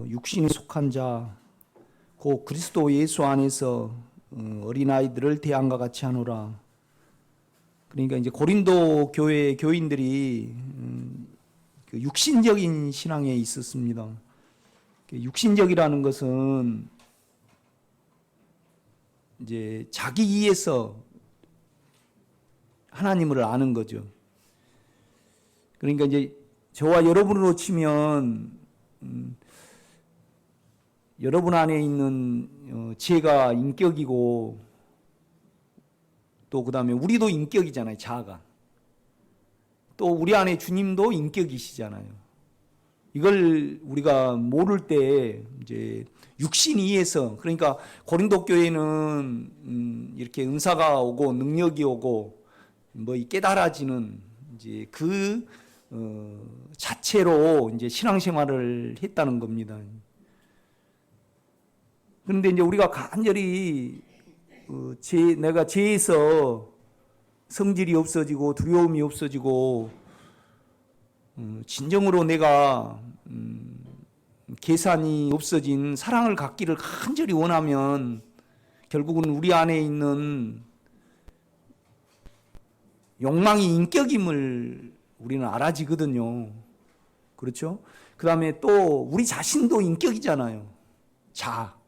육신에 속한 자, 곧 그리스도 예수 안에서 어린아이들을 대항과 같이 하노라. 그러니까 이제 고린도 교회 교인들이 그 육신적인 신앙에 있었습니다. 육신적이라는 것은 이제 자기 이에서 하나님을 아는 거죠. 그러니까 이제 저와 여러분으로 치면 여러분 안에 있는 지혜가 인격이고 또 그 다음에 우리도 인격이잖아요. 자아가. 또 우리 안에 주님도 인격이시잖아요. 이걸 우리가 모를 때 이제 육신 이에서, 그러니까 고린도 교회는 이렇게 은사가 오고 능력이 오고 뭐 깨달아지는 이제 그 자체로 이제 신앙생활을 했다는 겁니다. 그런데 이제 우리가 간절히 내가 죄에서 성질이 없어지고 두려움이 없어지고 진정으로 내가 계산이 없어진 사랑을 갖기를 간절히 원하면 결국은 우리 안에 있는 욕망이 인격임을 우리는 알아지거든요. 그렇죠? 그 다음에 또 우리 자신도 인격이잖아요. 자아.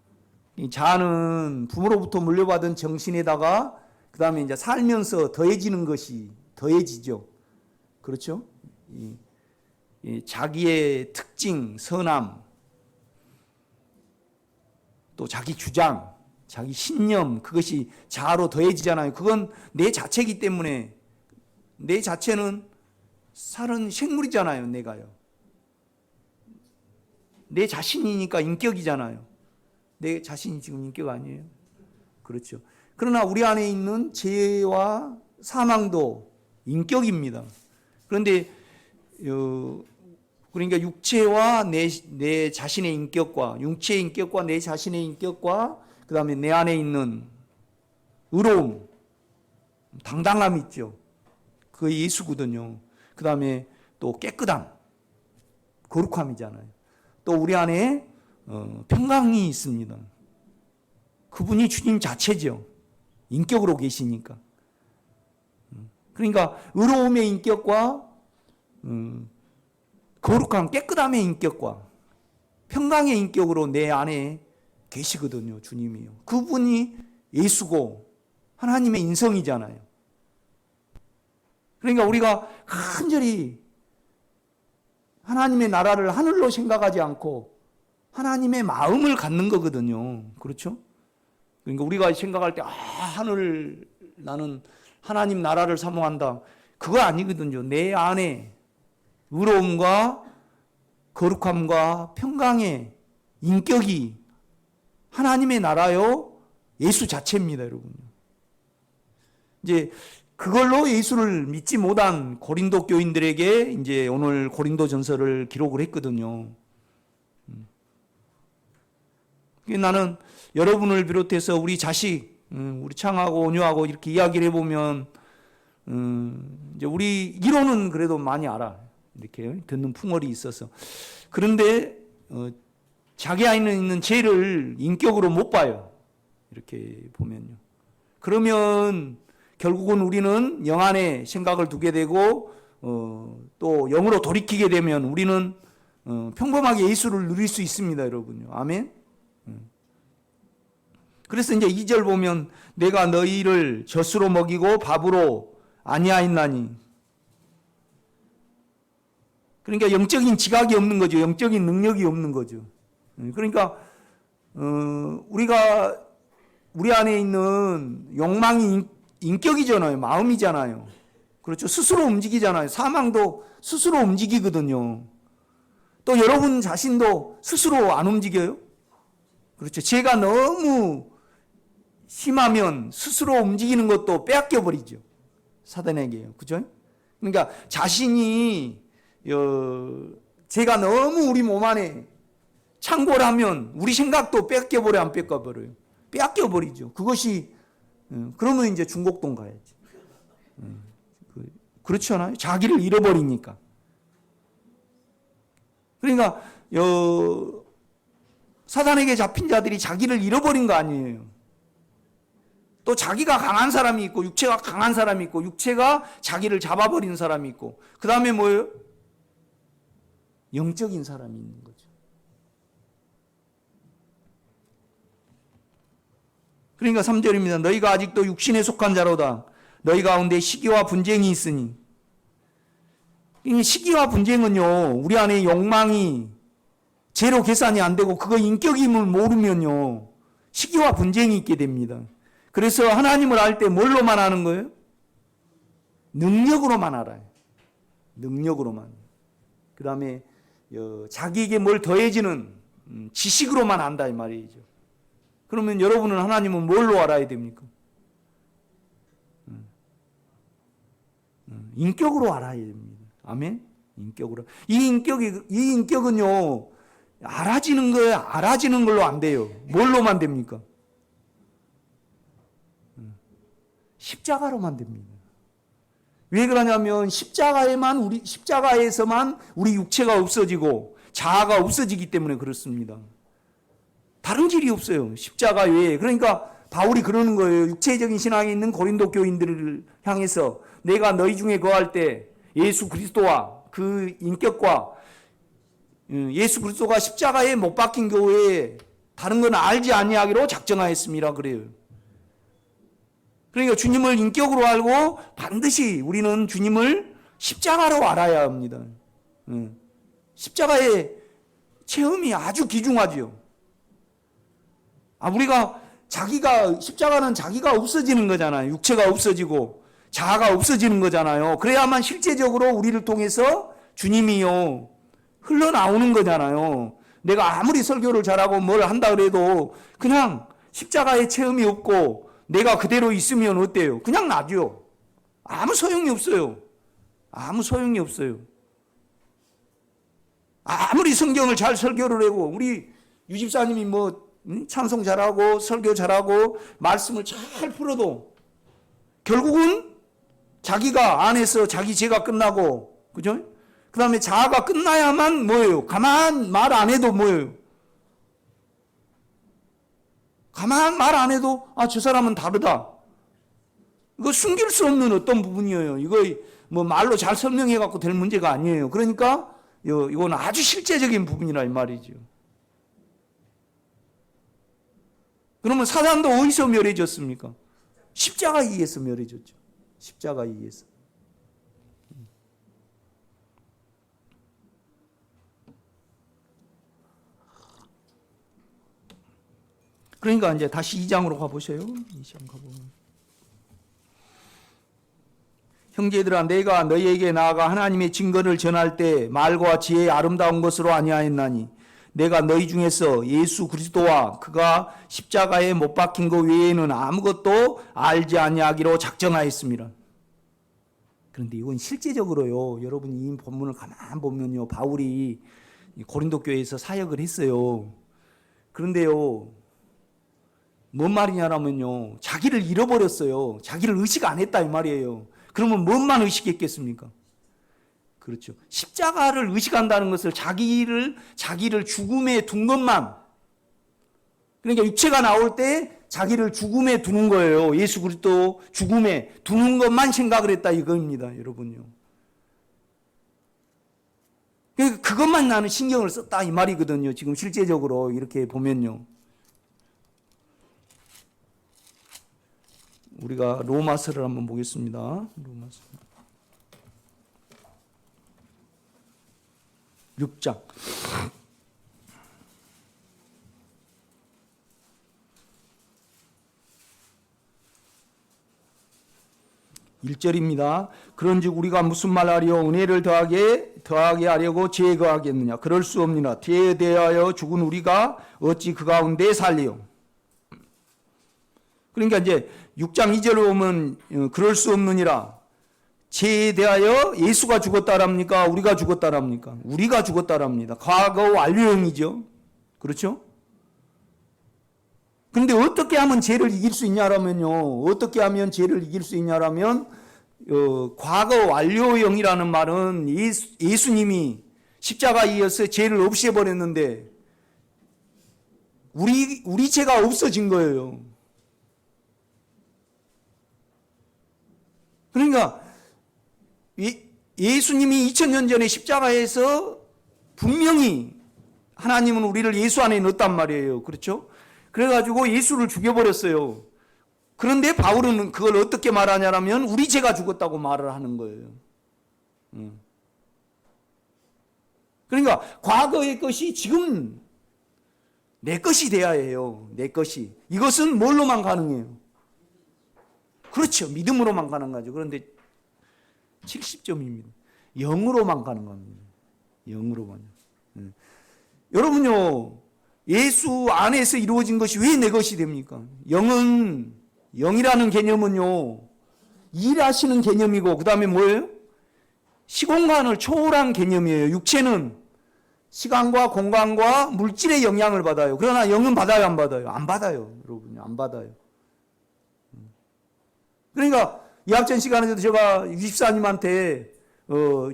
이 자아는 부모로부터 물려받은 정신에다가 그 다음에 이제 살면서 더해지는 것이 더해지죠. 그렇죠? 이 자기의 특징, 선함, 또 자기 주장, 자기 신념, 그것이 자아로 더해지잖아요. 그건 내 자체이기 때문에 내 자체는 살은 생물이잖아요. 내가요. 내 자신이니까 인격이잖아요. 내 자신이 지금 인격 아니에요? 그렇죠. 그러나 우리 안에 있는 죄와 사망도 인격입니다. 그런데 그러니까 육체와 내 자신의 인격과 육체의 인격과 내 자신의 인격과 그 다음에 내 안에 있는 의로움, 당당함 있죠. 그게 예수거든요. 그 다음에 또 깨끗함, 거룩함이잖아요. 또 우리 안에 평강이 있습니다. 그분이 주님 자체죠. 인격으로 계시니까. 그러니까 의로움의 인격과 거룩함, 깨끗함의 인격과 평강의 인격으로 내 안에 계시거든요. 주님이요. 그분이 예수고 하나님의 인성이잖아요. 그러니까 우리가 간절히 하나님의 나라를 하늘로 생각하지 않고 하나님의 마음을 갖는 거거든요. 그렇죠? 그러니까 우리가 생각할 때 하늘, 나는 하나님 나라를 사모한다. 그거 아니거든요. 내 안에 의로움과 거룩함과 평강의 인격이 하나님의 나라요 예수 자체입니다, 여러분. 이제 그걸로 예수를 믿지 못한 고린도 교인들에게 이제 오늘 고린도 전서를 기록을 했거든요. 나는 여러분을 비롯해서 우리 자식, 우리 창하고 온유하고 이렇게 이야기를 해보면, 이제 우리 이론은 그래도 많이 알아. 이렇게 듣는 풍월이 있어서. 그런데, 자기 안에 있는 죄를 인격으로 못 봐요. 이렇게 보면요. 그러면 결국은 우리는 영 안에 생각을 두게 되고, 또 영으로 돌이키게 되면 우리는 평범하게 예수를 누릴 수 있습니다, 여러분요. 아멘? 그래서 이제 2절 보면 내가 너희를 젖으로 먹이고 밥으로 아니하였나니. 그러니까 영적인 지각이 없는 거죠. 영적인 능력이 없는 거죠. 그러니까 우리가 우리 안에 있는 욕망이 인격이잖아요. 마음이잖아요. 그렇죠. 스스로 움직이잖아요. 사망도 스스로 움직이거든요. 또 여러분 자신도 스스로 안 움직여요? 그렇죠. 죄가 너무 심하면 스스로 움직이는 것도 빼앗겨 버리죠. 사단에게요. 그죠? 그러니까 자신이 죄가 너무 우리 몸 안에 창궐하면 우리 생각도 뺏겨 버려 안 뺏겨 버려요. 빼앗겨 버리죠. 그것이 그러면 이제 중곡동 가야지. 그렇지 않아요? 자기를 잃어버리니까. 그러니까 사단에게 잡힌 자들이 자기를 잃어버린 거 아니에요. 또 자기가 강한 사람이 있고 육체가 강한 사람이 있고 육체가 자기를 잡아버리는 사람이 있고 그 다음에 뭐예요? 영적인 사람이 있는 거죠. 그러니까 3절입니다. 너희가 아직도 육신에 속한 자로다. 너희 가운데 시기와 분쟁이 있으니. 이 시기와 분쟁은요, 우리 안에 욕망이 죄로 계산이 안 되고 그거 인격임을 모르면요, 시기와 분쟁이 있게 됩니다. 그래서 하나님을 알 때 뭘로만 아는 거예요? 능력으로만 알아요. 능력으로만. 그 다음에 자기에게 뭘 더해지는 지식으로만 안다 이 말이죠. 그러면 여러분은 하나님은 뭘로 알아야 됩니까? 인격으로 알아야 됩니다. 아멘? 인격으로. 이 인격은요, 알아지는 거예요. 알아지는 걸로 안 돼요. 뭘로만 됩니까? 십자가로만 됩니다. 왜 그러냐면 십자가에서만 우리 육체가 없어지고 자아가 없어지기 때문에 그렇습니다. 다른 길이 없어요. 십자가 외에. 그러니까 바울이 그러는 거예요. 육체적인 신앙에 있는 고린도 교인들을 향해서 내가 너희 중에 거할 때 예수 그리스도와 그 인격과 예수 그리스도가 십자가에 못 박힌 교회에 다른 건 알지 아니하기로 작정하였습니다. 그래요. 그러니까 주님을 인격으로 알고 반드시 우리는 주님을 십자가로 알아야 합니다. 십자가의 체험이 아주 귀중하지요. 우리가 십자가는 자기가 없어지는 거잖아요. 육체가 없어지고 자아가 없어지는 거잖아요. 그래야만 실제적으로 우리를 통해서 주님이요 흘러나오는 거잖아요. 내가 아무리 설교를 잘하고 뭘 한다 그래도 그냥 십자가의 체험이 없고 내가 그대로 있으면 어때요? 그냥 나죠. 아무 소용이 없어요. 아무 소용이 없어요. 아무리 성경을 잘 설교를 하고 우리 유집사님이 찬송 잘하고 설교 잘하고 말씀을 잘 풀어도 결국은 자기가 안에서 자기 죄가 끝나고 그죠? 그 다음에 자아가 끝나야만 뭐예요? 가만 말 안 해도 뭐예요? 가만 말 안 해도 저 사람은 다르다. 이거 숨길 수 없는 어떤 부분이에요. 이거 말로 잘 설명해 갖고 될 문제가 아니에요. 그러니까 이건 아주 실제적인 부분이라 이 말이죠. 그러면 사단도 어디서 멸해졌습니까? 십자가 이에서 멸해졌죠. 십자가 이에서. 그러니까 이제 다시 2장으로 가보세요. 2장 가보면. 형제들아 내가 너희에게 나아가 하나님의 증거를 전할 때 말과 지혜의 아름다운 것으로 아니하였나니 내가 너희 중에서 예수 그리스도와 그가 십자가에 못 박힌 것 외에는 아무것도 알지 아니하기로 작정하였습니다. 그런데 이건 실제적으로요. 여러분이 이 본문을 가만 보면요. 바울이 고린도 교회에서 사역을 했어요. 그런데요. 뭔 말이냐면요. 자기를 잃어버렸어요. 자기를 의식 안 했다 이 말이에요. 그러면 뭔만 의식했겠습니까? 그렇죠. 십자가를 의식한다는 것을 자기를 죽음에 둔 것만. 그러니까 육체가 나올 때 자기를 죽음에 두는 거예요. 예수 그리스도 죽음에 두는 것만 생각을 했다 이겁니다. 여러분요. 그러니까 그것만 나는 신경을 썼다 이 말이거든요. 지금 실제적으로 이렇게 보면요. 우리가 로마서를 한번 보겠습니다. 로마서 6장 1절입니다. 그런즉 우리가 무슨 말하리요? 은혜를 더하게 하려고 죄에 거하겠느냐? 그럴 수 없느니라. 죄에 대하여 죽은 우리가 어찌 그 가운데 살리요? 그러니까 이제 6장 2절을 보면 그럴 수 없느니라. 죄에 대하여 예수가 죽었다랍니까? 우리가 죽었다랍니까? 우리가 죽었다랍니다. 과거 완료형이죠. 그렇죠? 그런데 어떻게 하면 죄를 이길 수 있냐라면요. 어떻게 하면 죄를 이길 수 있냐라면 과거 완료형이라는 말은 예수님이 십자가에 이어서 죄를 없애버렸는데 우리 죄가 없어진 거예요. 그러니까 예수님이 2000년 전에 십자가에서 분명히 하나님은 우리를 예수 안에 넣었단 말이에요. 그렇죠? 그래가지고 예수를 죽여버렸어요. 그런데 바울은 그걸 어떻게 말하냐면 우리 죄가 죽었다고 말을 하는 거예요. 그러니까 과거의 것이 지금 내 것이 돼야 해요. 내 것이. 이것은 뭘로만 가능해요? 그렇죠. 믿음으로만 가는 거죠. 그런데 70점입니다. 영으로만 가는 겁니다. 영으로만요. 여러분요, 예수 안에서 이루어진 것이 왜 내 것이 됩니까? 영이라는 개념은요, 일하시는 개념이고, 그 다음에 뭐예요? 시공간을 초월한 개념이에요. 육체는 시간과 공간과 물질의 영향을 받아요. 그러나 영은 받아요, 안 받아요? 안 받아요. 여러분, 안 받아요. 그러니까 이학전 시간에도 제가 유집사님한테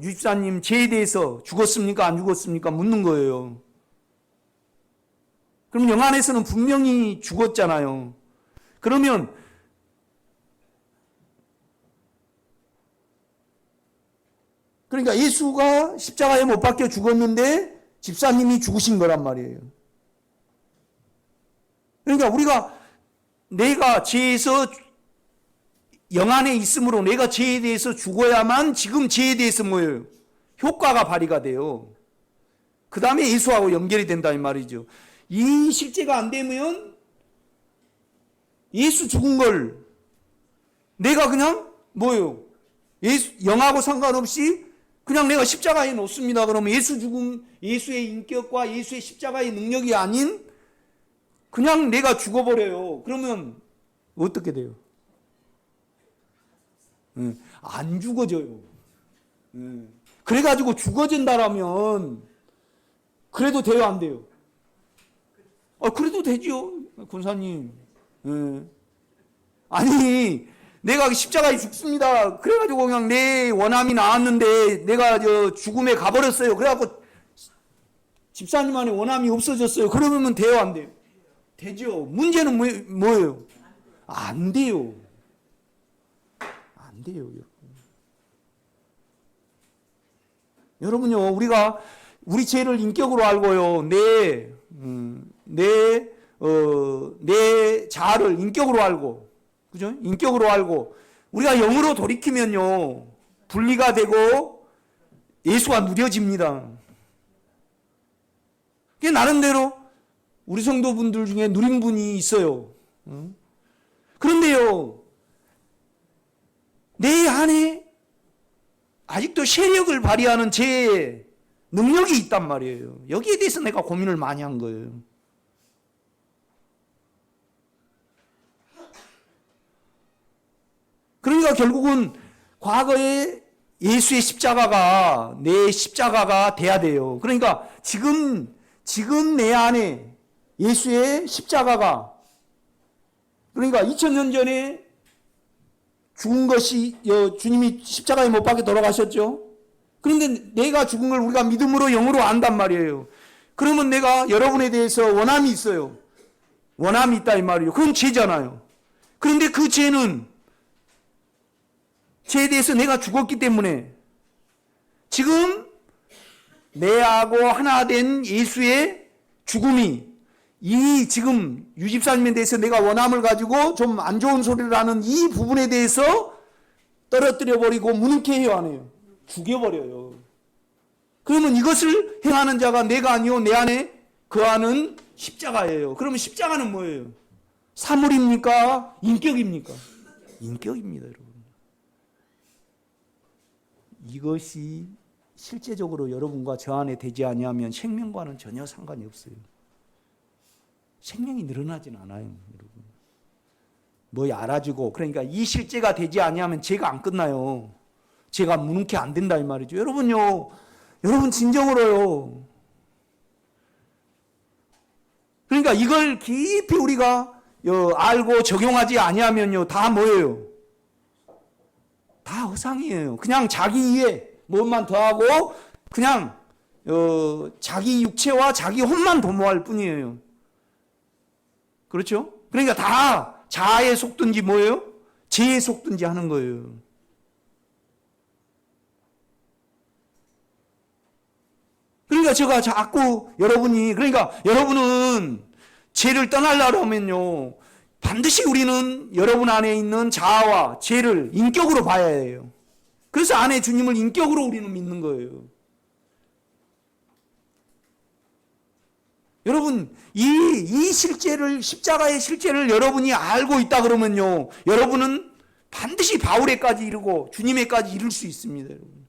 유집사님 죄에 대해서 죽었습니까? 안 죽었습니까? 묻는 거예요. 그럼 영 안에서는 분명히 죽었잖아요. 그러면 그러니까 예수가 십자가에 못 박혀 죽었는데 집사님이 죽으신 거란 말이에요. 그러니까 내가 죄에서 영 안에 있으므로 내가 죄에 대해서 죽어야만 지금 죄에 대해서 뭐예요? 효과가 발휘가 돼요. 그 다음에 예수하고 연결이 된다 이 말이죠. 이 실제가 안 되면 예수 죽은 걸 내가 그냥 뭐예요? 영하고 상관없이 그냥 내가 십자가에 놓습니다. 그러면 예수의 인격과 예수의 십자가의 능력이 아닌 그냥 내가 죽어버려요. 그러면 어떻게 돼요? 안 죽어져요. 그래가지고 죽어진다라면 그래도 돼요, 안 돼요? 그래도 되죠, 권사님. 아니, 내가 십자가에 죽습니다. 그래가지고 그냥 내 원함이 나왔는데 내가 죽음에 가버렸어요. 그래갖고 집사님 안에 원함이 없어졌어요. 그러면 돼요, 안 돼요? 되죠. 문제는 뭐예요? 안 돼요. 안 돼요, 여러분. 여러분요, 우리가 우리 죄를 인격으로 알고요, 내 자아를 인격으로 알고, 그죠? 인격으로 알고, 우리가 영으로 돌이키면요, 분리가 되고 예수가 누려집니다. 그게 나름대로 우리 성도분들 중에 누린 분이 있어요. 그런데요, 내 안에 아직도 세력을 발휘하는 제 능력이 있단 말이에요. 여기에 대해서 내가 고민을 많이 한 거예요. 그러니까 결국은 과거에 예수의 십자가가 내 십자가가 돼야 돼요. 그러니까 지금 내 안에 예수의 십자가가, 그러니까 2000년 전에 죽은 것이 주님이 십자가에 못 박혀 돌아가셨죠. 그런데 내가 죽은 걸 우리가 믿음으로 영으로 안단 말이에요. 그러면 내가 여러분에 대해서 원함이 있어요. 원함이 있다 이 말이에요. 그건 죄잖아요. 그런데 그 죄에 대해서 내가 죽었기 때문에 지금 내하고 하나 된 예수의 죽음이 이 지금 유집사님에 대해서 내가 원함을 가지고 좀 안 좋은 소리를 하는 이 부분에 대해서 떨어뜨려 버리고 무능케 해요, 안 해요? 죽여버려요. 그러면 이것을 행하는 자가 내가 아니요 내 안에 거하는 십자가예요. 그러면 십자가는 뭐예요? 사물입니까? 인격입니까? 인격입니다, 여러분. 이것이 실제적으로 여러분과 저 안에 되지 아니하면 생명과는 전혀 상관이 없어요. 생명이 늘어나진 않아요, 여러분. 뭐 알아주고, 그러니까 이 실제가 되지 아니하면 죄가 안 끝나요. 죄가 무능케 안 된다 이 말이죠. 여러분 진정으로요. 그러니까 이걸 깊이 우리가 알고 적용하지 아니하면요, 다 뭐예요? 다 허상이에요. 그냥 자기 이해 뭐만 더하고 그냥 자기 육체와 자기 혼만 도모할 뿐이에요. 그렇죠? 그러니까 다 자아에 속든지 뭐예요? 죄에 속든지 하는 거예요. 그러니까 제가 자꾸 그러니까 여러분은 죄를 떠나려고 하면요, 반드시 우리는 여러분 안에 있는 자아와 죄를 인격으로 봐야 해요. 그래서 안에 주님을 인격으로 우리는 믿는 거예요. 여러분, 이 실제를, 십자가의 실제를 여러분이 알고 있다 그러면요, 여러분은 반드시 바울에까지 이르고 주님에까지 이룰 수 있습니다, 여러분.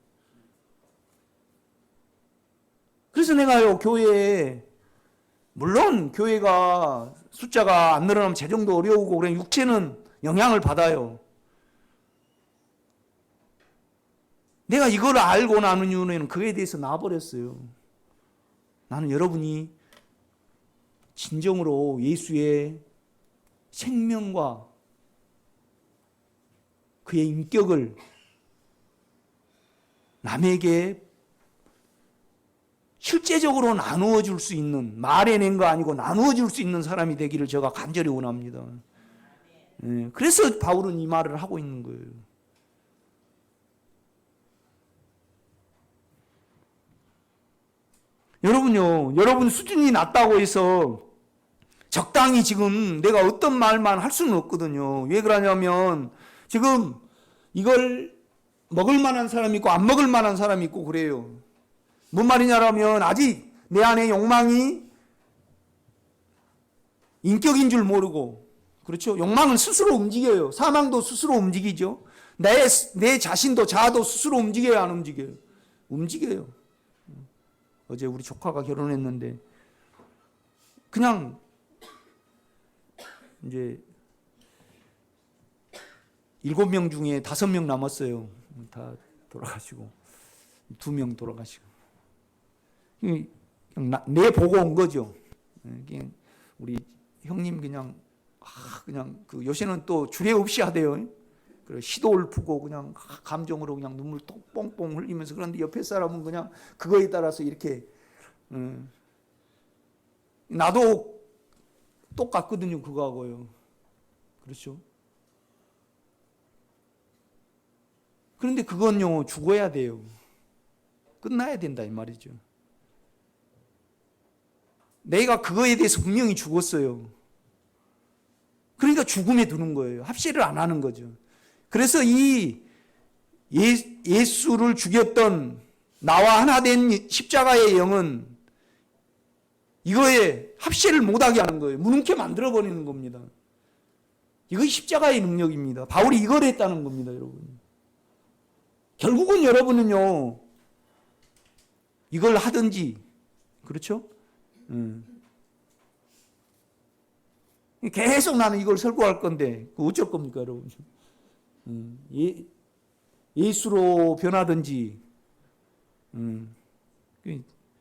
그래서 내가요, 교회에, 물론 교회가 숫자가 안 늘어나면 재정도 어려우고 그래, 육체는 영향을 받아요. 내가 이걸 알고 나는 이유는 그에 대해서 놔버렸어요. 나는 여러분이 진정으로 예수의 생명과 그의 인격을 남에게 실제적으로 나누어 줄 수 있는, 말해낸 거 아니고 나누어 줄 수 있는 사람이 되기를 제가 간절히 원합니다. 그래서 바울은 이 말을 하고 있는 거예요. 여러분요, 여러분 수준이 낮다고 해서 적당히 지금 내가 어떤 말만 할 수는 없거든요. 왜 그러냐면 지금 이걸 먹을 만한 사람이 있고 안 먹을 만한 사람이 있고 그래요. 뭔 말이냐면 아직 내 안에 욕망이 인격인 줄 모르고, 그렇죠? 욕망은 스스로 움직여요. 사망도 스스로 움직이죠. 내 자신도 자아도 스스로 움직여요, 안 움직여요? 움직여요. 어제 우리 조카가 결혼했는데 그냥 이제 7명 중에 5명 남았어요. 다 돌아가시고 2명 돌아가시고 그냥 내 보고 온 거죠. 그냥 우리 형님 그냥 그 요새는 또 주례 없이 하대요. 그래 시도를 푸고 그냥 감정으로 그냥 눈물 똥뽕뽕 흘리면서, 그런데 옆에 사람은 그냥 그거에 따라서 이렇게 나도 똑같거든요, 그거하고요. 그렇죠? 그런데 그건요, 죽어야 돼요. 끝나야 된다 이 말이죠. 내가 그거에 대해서 분명히 죽었어요. 그러니까 죽음에 두는 거예요. 합시를 안 하는 거죠. 그래서 이 예수를 죽였던 나와 하나 된 십자가의 영은 이거에 합시를 못하게 하는 거예요. 무능케 만들어버리는 겁니다. 이것이 십자가의 능력입니다. 바울이 이걸 했다는 겁니다, 여러분. 결국은 여러분은요, 이걸 하든지, 그렇죠? 계속 나는 이걸 설교할 건데 어쩔 겁니까, 여러분? 예수로 변하든지,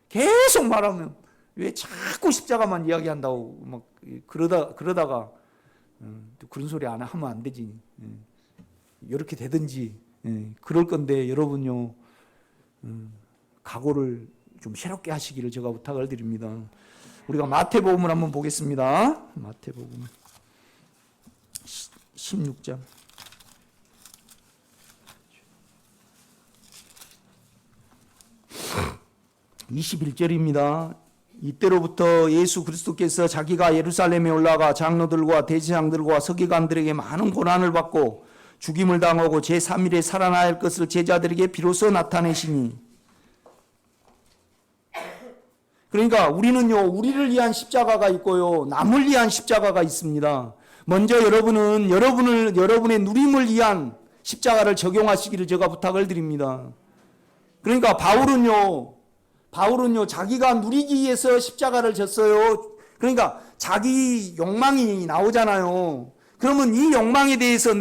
계속 말하면 왜 자꾸 십자가만 이야기한다고 막 그러다가 또 그런 소리 안 하면 안 되지. 이렇게 되든지 그럴 건데 여러분요, 각오를 좀 새롭게 하시기를 제가 부탁을 드립니다. 우리가 마태복음을 한번 보겠습니다. 마태복음 16장 21절입니다. 이때로부터 예수 그리스도께서 자기가 예루살렘에 올라가 장로들과 대제사장들과 서기관들에게 많은 고난을 받고 죽임을 당하고 제3일에 살아날 것을 제자들에게 비로소 나타내시니, 그러니까 우리는요, 우리를 위한 십자가가 있고요, 남을 위한 십자가가 있습니다. 먼저 여러분의 누림을 위한 십자가를 적용하시기를 제가 부탁을 드립니다. 그러니까 바울은요 자기가 누리기 위해서 십자가를 졌어요. 그러니까 자기 욕망이 나오잖아요. 그러면 이 욕망에 대해서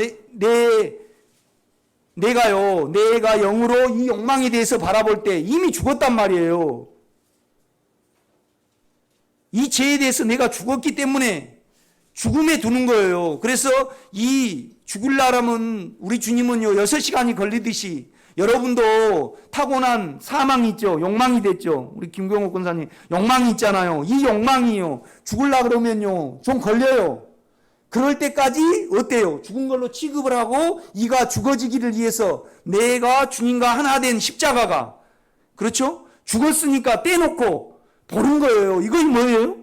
내가 영으로 이 욕망에 대해서 바라볼 때 이미 죽었단 말이에요. 이 죄에 대해서 내가 죽었기 때문에 죽음에 두는 거예요. 그래서 이 죽을라라면 우리 주님은요 6시간이 걸리듯이 여러분도 타고난 사망이 있죠. 욕망이 됐죠. 우리 김경옥 권사님 욕망이 있잖아요. 이 욕망이요. 죽으려 그러면요. 좀 걸려요. 그럴 때까지 어때요? 죽은 걸로 취급을 하고 이가 죽어지기를 위해서 내가 주님과 하나 된 십자가가 그렇죠? 죽었으니까 떼놓고 보는 거예요. 이건 뭐예요?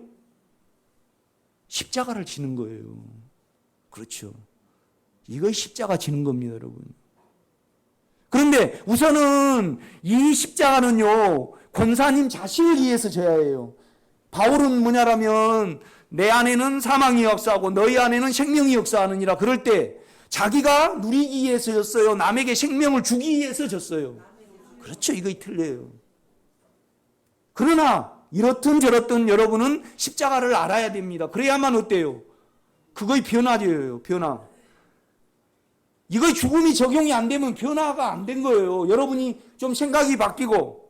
십자가를 지는 거예요. 그렇죠. 이거 십자가 지는 겁니다, 여러분. 그런데 우선은 이 십자가는요, 권사님 자신을 위해서 져야 해요. 바울은 뭐냐라면 내 안에는 사망이 역사하고 너희 안에는 생명이 역사하느니라. 그럴 때 자기가 누리기 위해서 졌어요. 남에게 생명을 주기 위해서 졌어요. 그렇죠. 이거 틀려요. 그러나 이렇든 저렇든 여러분은 십자가를 알아야 됩니다. 그래야만 어때요? 그거의 변화죠. 변화. 이거 죽음이 적용이 안 되면 변화가 안 된 거예요. 여러분이 좀 생각이 바뀌고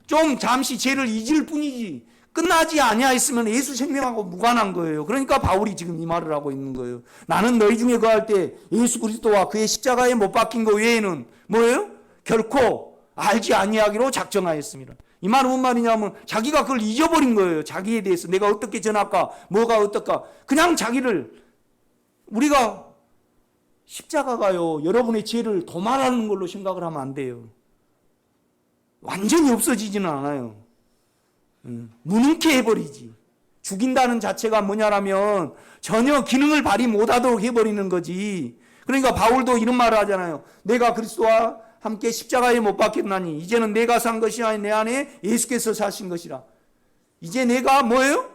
좀 잠시 죄를 잊을 뿐이지 끝나지 아니하였으면 예수 생명하고 무관한 거예요. 그러니까 바울이 지금 이 말을 하고 있는 거예요. 나는 너희 중에 거할 때 예수 그리스도와 그의 십자가에 못 박힌 것 외에는 뭐예요? 결코 알지 아니하기로 작정하였습니다. 이 말은 뭔 말이냐면 자기가 그걸 잊어버린 거예요. 자기에 대해서 내가 어떻게 전할까? 뭐가 어떨까? 그냥 자기를 우리가 십자가가요. 여러분의 죄를 도말하는 걸로 생각을 하면 안 돼요. 완전히 없어지지는 않아요. 무능케 해버리지. 죽인다는 자체가 뭐냐라면 전혀 기능을 발휘 못하도록 해버리는 거지. 그러니까 바울도 이런 말을 하잖아요. 내가 그리스도와 함께 십자가에 못 박혔나니 이제는 내가 산 것이 아니 내 안에 예수께서 사신 것이라. 이제 내가 뭐예요?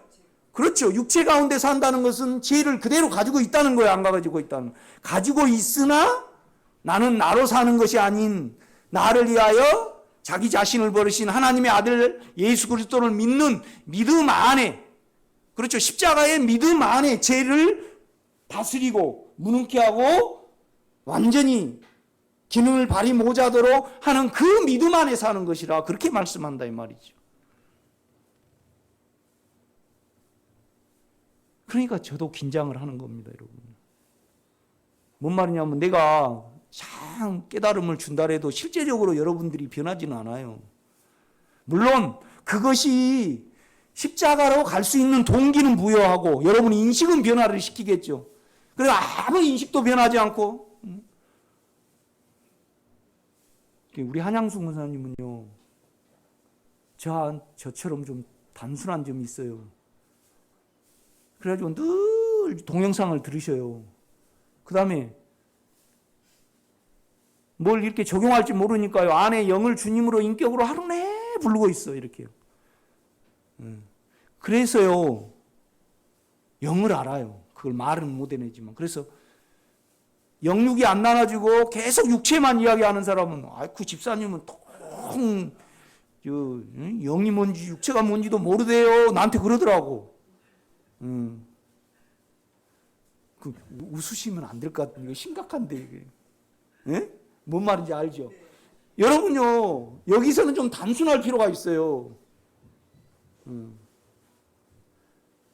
그렇죠. 육체 가운데 산다는 것은 죄를 그대로 가지고 있다는 거예요. 안 가지고 있다는. 가지고 있으나 나는 나로 사는 것이 아닌 나를 위하여 자기 자신을 버리신 하나님의 아들 예수 그리스도를 믿는 믿음 안에 그렇죠. 십자가의 믿음 안에 죄를 다스리고 무능케 하고 완전히 기능을 발휘 못하도록 하는 그 믿음 안에 사는 것이라 그렇게 말씀한다 이 말이죠. 그러니까 저도 긴장을 하는 겁니다, 여러분. 뭔 말이냐면 내가 참 깨달음을 준다 해도 실제적으로 여러분들이 변하지는 않아요. 물론 그것이 십자가로 갈 수 있는 동기는 부여하고 여러분 인식은 변화를 시키겠죠. 그래서 아무 인식도 변하지 않고 우리 한양수 권사님은요. 저처럼 좀 단순한 점이 있어요. 그래가지고 늘 동영상을 들으셔요. 그 다음에 뭘 이렇게 적용할지 모르니까요. 안에 영을 주님으로 인격으로 하루 내 부르고 있어 이렇게요. 그래서요. 영을 알아요. 그걸 말은 못 해내지만. 그래서 영육이 안 나눠지고 계속 육체만 이야기하는 사람은 그 집사님은 영이 뭔지 육체가 뭔지도 모르대요. 나한테 그러더라고. 웃으시면 안 될 것 같은데 이거 심각한데 이게. 예? 뭔 말인지 알죠? 여러분요 여기서는 좀 단순할 필요가 있어요.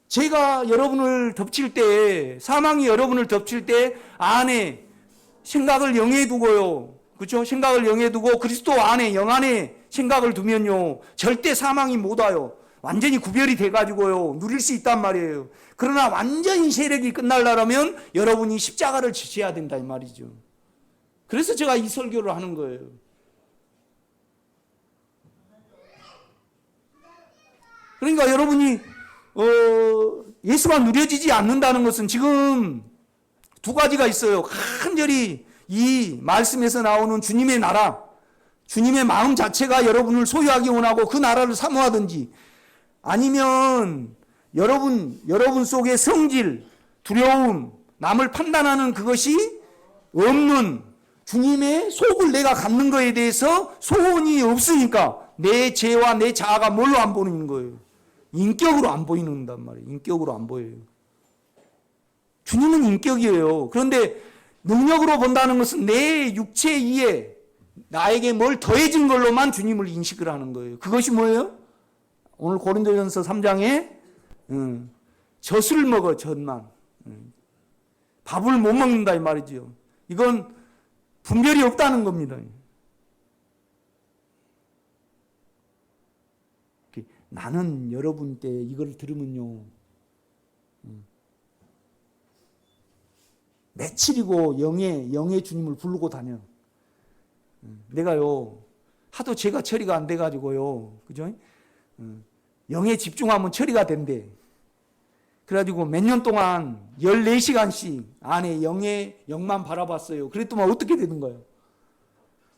제가 여러분을 덮칠 때 사망이 여러분을 덮칠 때 안에 생각을 영에 두고요. 그렇죠? 생각을 영에 두고 그리스도 안에 영 안에 생각을 두면요 절대 사망이 못 와요. 완전히 구별이 돼가지고요 누릴 수 있단 말이에요. 그러나 완전히 세력이 끝날려면 여러분이 십자가를 지셔야 된다 이 말이죠. 그래서 제가 이 설교를 하는 거예요. 그러니까 여러분이 예수가 누려지지 않는다는 것은 지금 두 가지가 있어요. 간절히 이 말씀에서 나오는 주님의 나라, 주님의 마음 자체가 여러분을 소유하기 원하고 그 나라를 사모하든지 아니면 여러분 속의 성질, 두려움, 남을 판단하는 그것이 없는 주님의 속을 내가 갖는 거에 대해서 소원이 없으니까 내 죄와 내 자아가 뭘로 안 보이는 거예요? 인격으로 안 보이는단 말이에요. 인격으로 안 보여요. 주님은 인격이에요. 그런데 능력으로 본다는 것은 내 육체 이에 나에게 뭘 더해진 걸로만 주님을 인식을 하는 거예요. 그것이 뭐예요? 오늘 고린도전서 3장에 젖을 먹어 젖만 밥을 못 먹는다 이 말이죠. 이건 분별이 없다는 겁니다. 나는 여러분 때 이걸 들으면요, 며칠이고 영의 주님을 부르고 다녀. 내가요, 하도 제가 처리가 안 돼가지고요, 그죠? 영에 집중하면 처리가 된대. 그래가지고 몇 년 동안 14시간씩 안에 영만 바라봤어요. 그랬더만 어떻게 되는 거예요?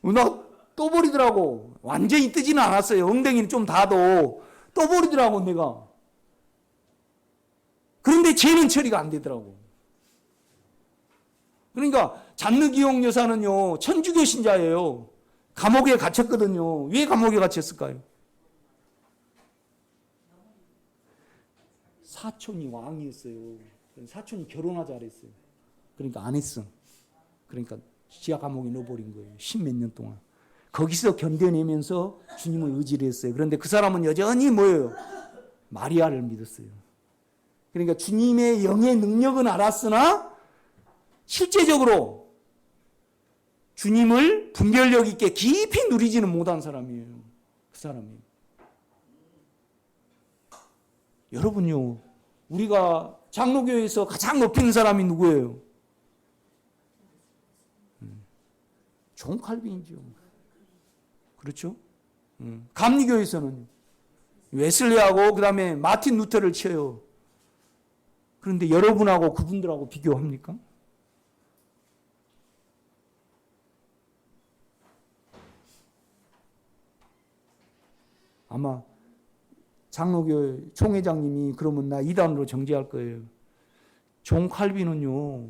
나 떠버리더라고. 완전히 뜨지는 않았어요. 엉덩이는 좀 닿아도 떠버리더라고, 내가. 그런데 쟤는 처리가 안 되더라고. 그러니까 잔느기용 여사는요, 천주교 신자예요. 감옥에 갇혔거든요. 왜 감옥에 갇혔을까요? 사촌이 왕이었어요. 사촌이 결혼하자 그랬어요. 그러니까 안 했어. 그러니까 지하 감옥에 넣어버린 거예요. 10몇 년 동안. 거기서 견뎌내면서 주님을 의지를 했어요. 그런데 그 사람은 여전히 뭐예요? 마리아를 믿었어요. 그러니까 주님의 영의 능력은 알았으나 실제적으로 주님을 분별력 있게 깊이 누리지는 못한 사람이에요. 그 사람이. 여러분요, 우리가 장로교에서 가장 높이는 사람이 누구예요? 존 칼빈이죠. 그렇죠? 감리교에서는 웨슬리하고 그 다음에 마틴 루터를 쳐요. 그런데 여러분하고 그분들하고 비교합니까? 아마 장로교 총회장님이 그러면 나 이단으로 정지할 거예요. 존 칼빈은요,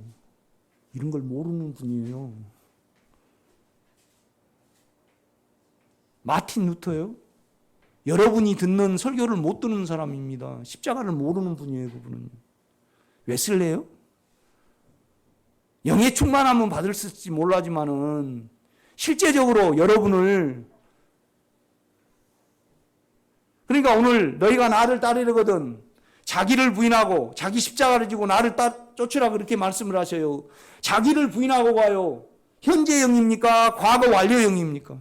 이런 걸 모르는 분이에요. 마틴 루터요? 여러분이 듣는 설교를 못 듣는 사람입니다. 십자가를 모르는 분이에요, 그분은. 웨슬레요? 영의 충만함은 받을지 몰라지만은 실제적으로 여러분을, 그러니까 오늘 너희가 나를 따르려거든 자기를 부인하고 자기 십자가를 지고 나를 쫓으라 그렇게 말씀을 하셔요. 자기를 부인하고 가요. 현재 영입니까? 과거 완료 영입니까?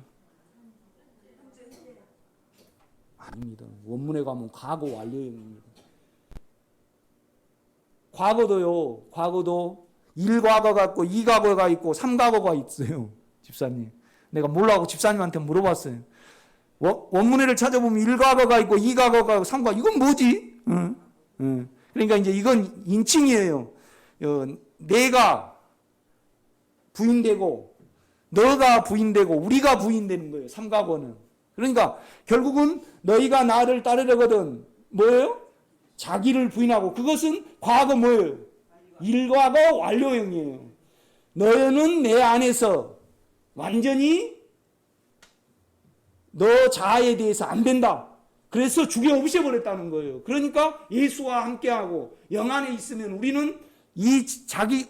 아닙니다. 원문에 가면 과거 완료 영입니다. 과거도 1과거가 있고 2과거가 있고 3과거가 있어요. 집사님. 내가 몰라고 집사님한테 물어봤어요. 원문회를 찾아보면 1과거가 있고 2과거가 있고 3과거, 이건 뭐지? 그러니까 이제 이건 인칭이에요. 내가 부인되고 너가 부인되고 우리가 부인되는 거예요. 3과거는. 그러니까 결국은 너희가 나를 따르려거든 뭐예요? 자기를 부인하고, 그것은 과거 뭐예요? 1과거 완료형이에요. 너는 내 안에서 완전히 너 자아에 대해서 안 된다. 그래서 죽여 없애버렸다는 거예요. 그러니까 예수와 함께하고 영 안에 있으면 우리는 이 자기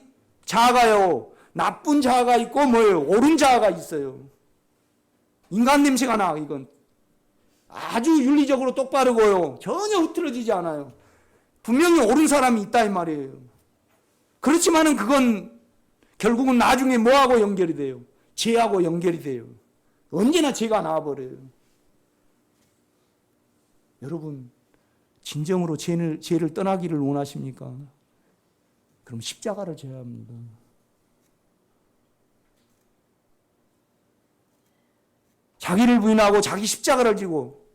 자아가요, 나쁜 자아가 있고 뭐예요? 옳은 자아가 있어요. 인간 냄새가 나. 이건 아주 윤리적으로 똑바르고요, 전혀 흐트러지지 않아요. 분명히 옳은 사람이 있다 이 말이에요. 그렇지만은 그건 결국은 나중에 뭐하고 연결이 돼요? 죄하고 연결이 돼요. 언제나 죄가 나와버려요. 여러분, 진정으로 죄를 떠나기를 원하십니까? 그럼 십자가를 져야 합니다. 자기를 부인하고 자기 십자가를 지고,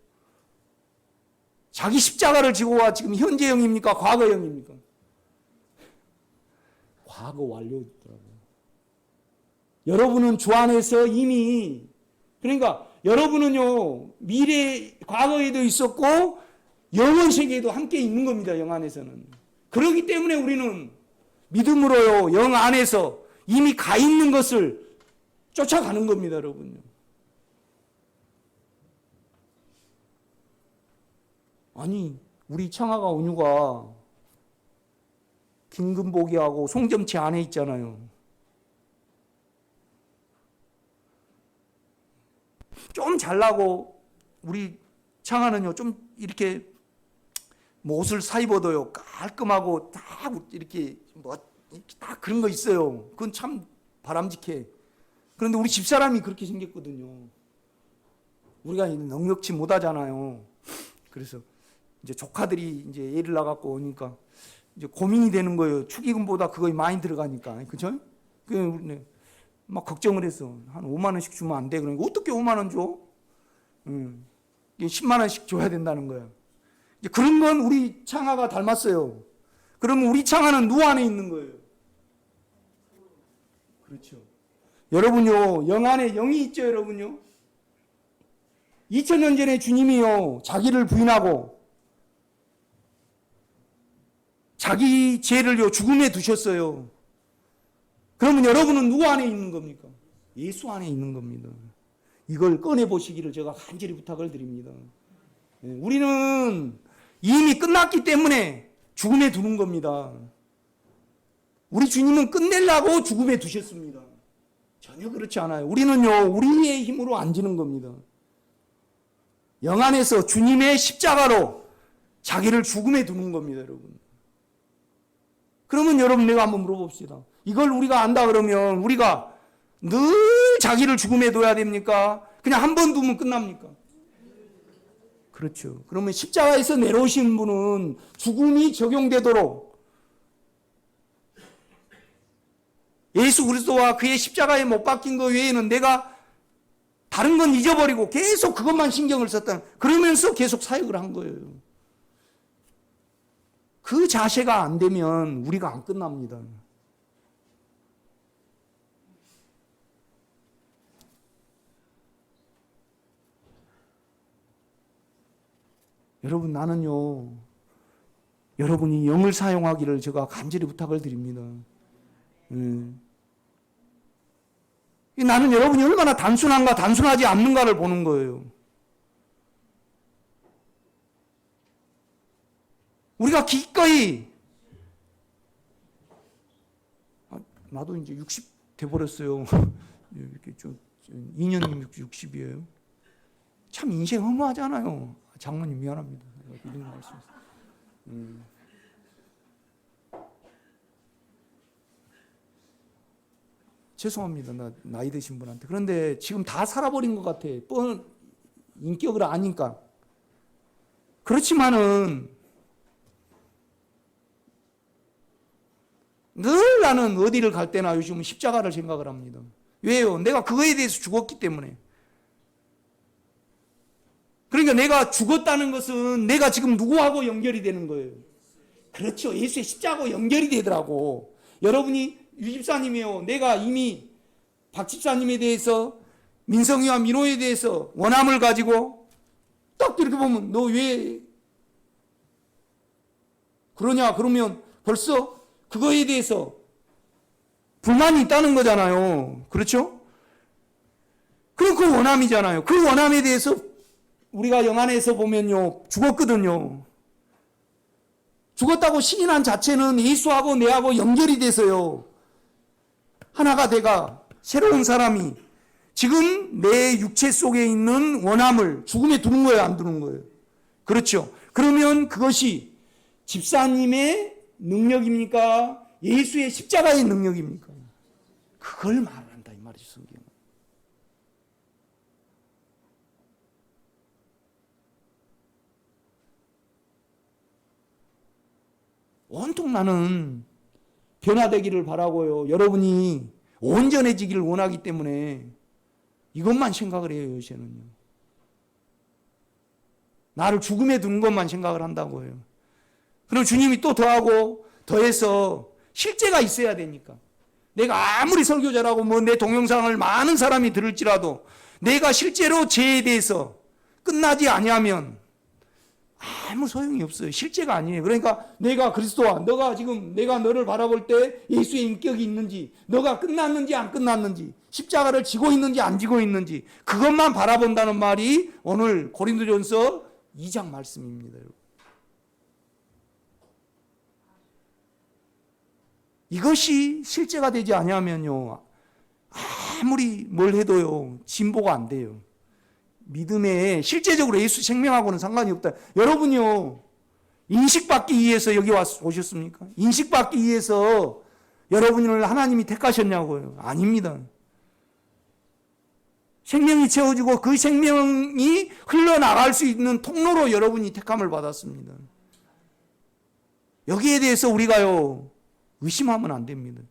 자기 십자가를 지고가 지금 현재형입니까? 과거형입니까? 과거 완료더라고요. 여러분은 주 안에서 이미, 그러니까 여러분은요, 미래, 과거에도 있었고 영원 세계에도 함께 있는 겁니다. 영 안에서는. 그렇기 때문에 우리는 믿음으로요, 영 안에서 이미 가 있는 것을 쫓아가는 겁니다, 여러분요. 아니, 우리 청아가 온유가 김금복이하고 송점치 안에 있잖아요. 좀 잘나고 우리 청아는요, 좀 이렇게 뭐 옷을 사 입어도요, 깔끔하고 딱 이렇게 뭐 이렇게 딱 그런 거 있어요. 그건 참 바람직해. 그런데 우리 집사람이 그렇게 생겼거든요. 우리가 넉넉치 못하잖아요. 그래서 이제 조카들이 이제 애를 낳아갖고 오니까 이제 고민이 되는 거예요. 축의금보다 그거 많이 들어가니까. 그죠? 막 걱정을 했어. 한 5만 원씩 주면 안 돼. 그러니까 어떻게 5만 원 줘? 10만 원씩 줘야 된다는 거야. 이제 그런 건 우리 창아가 닮았어요. 그러면 우리 창아는 누구 안에 있는 거예요? 그렇죠. 여러분요, 영 안에 영이 있죠, 여러분요. 2000년 전에 주님이요, 자기를 부인하고 자기 죄를요, 죽음에 두셨어요. 그러면 여러분은 누구 안에 있는 겁니까? 예수 안에 있는 겁니다. 이걸 꺼내보시기를 제가 간절히 부탁을 드립니다. 우리는 이미 끝났기 때문에 죽음에 두는 겁니다. 우리 주님은 끝내려고 죽음에 두셨습니다. 전혀 그렇지 않아요. 우리는요, 우리의 힘으로 안 지는 겁니다. 영 안에서 주님의 십자가로 자기를 죽음에 두는 겁니다, 여러분. 그러면 여러분, 내가 한번 물어봅시다. 이걸 우리가 안다 그러면 우리가 늘 자기를 죽음에 둬야 됩니까? 그냥 한 번 두면 끝납니까? 그렇죠. 그러면 십자가에서 내려오신 분은 죽음이 적용되도록 예수 그리스도와 그의 십자가에 못 박힌 것 외에는 내가 다른 건 잊어버리고 계속 그것만 신경을 썼다. 그러면서 계속 사역을 한 거예요. 그 자세가 안 되면 우리가 안 끝납니다. 여러분, 나는요, 여러분이 영을 사용하기를 제가 간절히 부탁을 드립니다. 나는 여러분이 얼마나 단순한가 단순하지 않는가를 보는 거예요. 우리가 기꺼이, 나도 이제 60 돼버렸어요. 이렇게 좀 2년이면 60이에요. 참 인생 허무하잖아요. 장모님 미안합니다. 이런 말씀했어요. 죄송합니다. 나이 드신 분한테. 그런데 지금 다 살아버린 것 같아. 인격을 아니까. 그렇지만은 늘 나는 어디를 갈 때나 요즘은 십자가를 생각을 합니다. 왜요? 내가 그거에 대해서 죽었기 때문에. 그러니까 내가 죽었다는 것은 내가 지금 누구하고 연결이 되는 거예요. 그렇죠. 예수의 십자가하고 연결이 되더라고. 여러분이 유 집사님이요, 내가 이미 박 집사님에 대해서, 민성이와 민호에 대해서 원함을 가지고 딱 이렇게 보면 너 왜 그러냐 그러면 벌써 그거에 대해서 불만이 있다는 거잖아요. 그렇죠? 그럼 그 원함이잖아요. 그 원함에 대해서 우리가 영안에서 보면요, 죽었거든요. 죽었다고 시인한 자체는 예수하고 내하고 연결이 돼서요, 하나가 돼가 새로운 사람이 지금 내 육체 속에 있는 원함을 죽음에 두는 거예요, 안 두는 거예요? 그렇죠. 그러면 그것이 집사님의 능력입니까? 예수의 십자가의 능력입니까? 그걸 말한다 이 말이죠, 성경은. 온통 나는 변화되기를 바라고요. 여러분이 온전해지기를 원하기 때문에 이것만 생각을 해요, 요새는요. 나를 죽음에 두는 것만 생각을 한다고 해요. 그럼 주님이 또 더하고 더해서 실제가 있어야 되니까. 내가 아무리 설교자라고 뭐 내 동영상을 많은 사람이 들을지라도 내가 실제로 죄에 대해서 끝나지 아니하면 아무 소용이 없어요. 실제가 아니에요. 그러니까 내가 그리스도와 너가 지금 내가 너를 바라볼 때 예수의 인격이 있는지, 너가 끝났는지 안 끝났는지, 십자가를 지고 있는지 안 지고 있는지 그것만 바라본다는 말이 오늘 고린도전서 2장 말씀입니다. 이것이 실제가 되지 아니하면요, 아무리 뭘 해도요 진보가 안 돼요. 믿음에 실제적으로 예수 생명하고는 상관이 없다. 여러분요, 인식받기 위해서 여기 오셨습니까? 인식받기 위해서 여러분을 하나님이 택하셨냐고요? 아닙니다. 생명이 채워지고 그 생명이 흘러나갈 수 있는 통로로 여러분이 택함을 받았습니다. 여기에 대해서 우리가요, 의심하면 안 됩니다.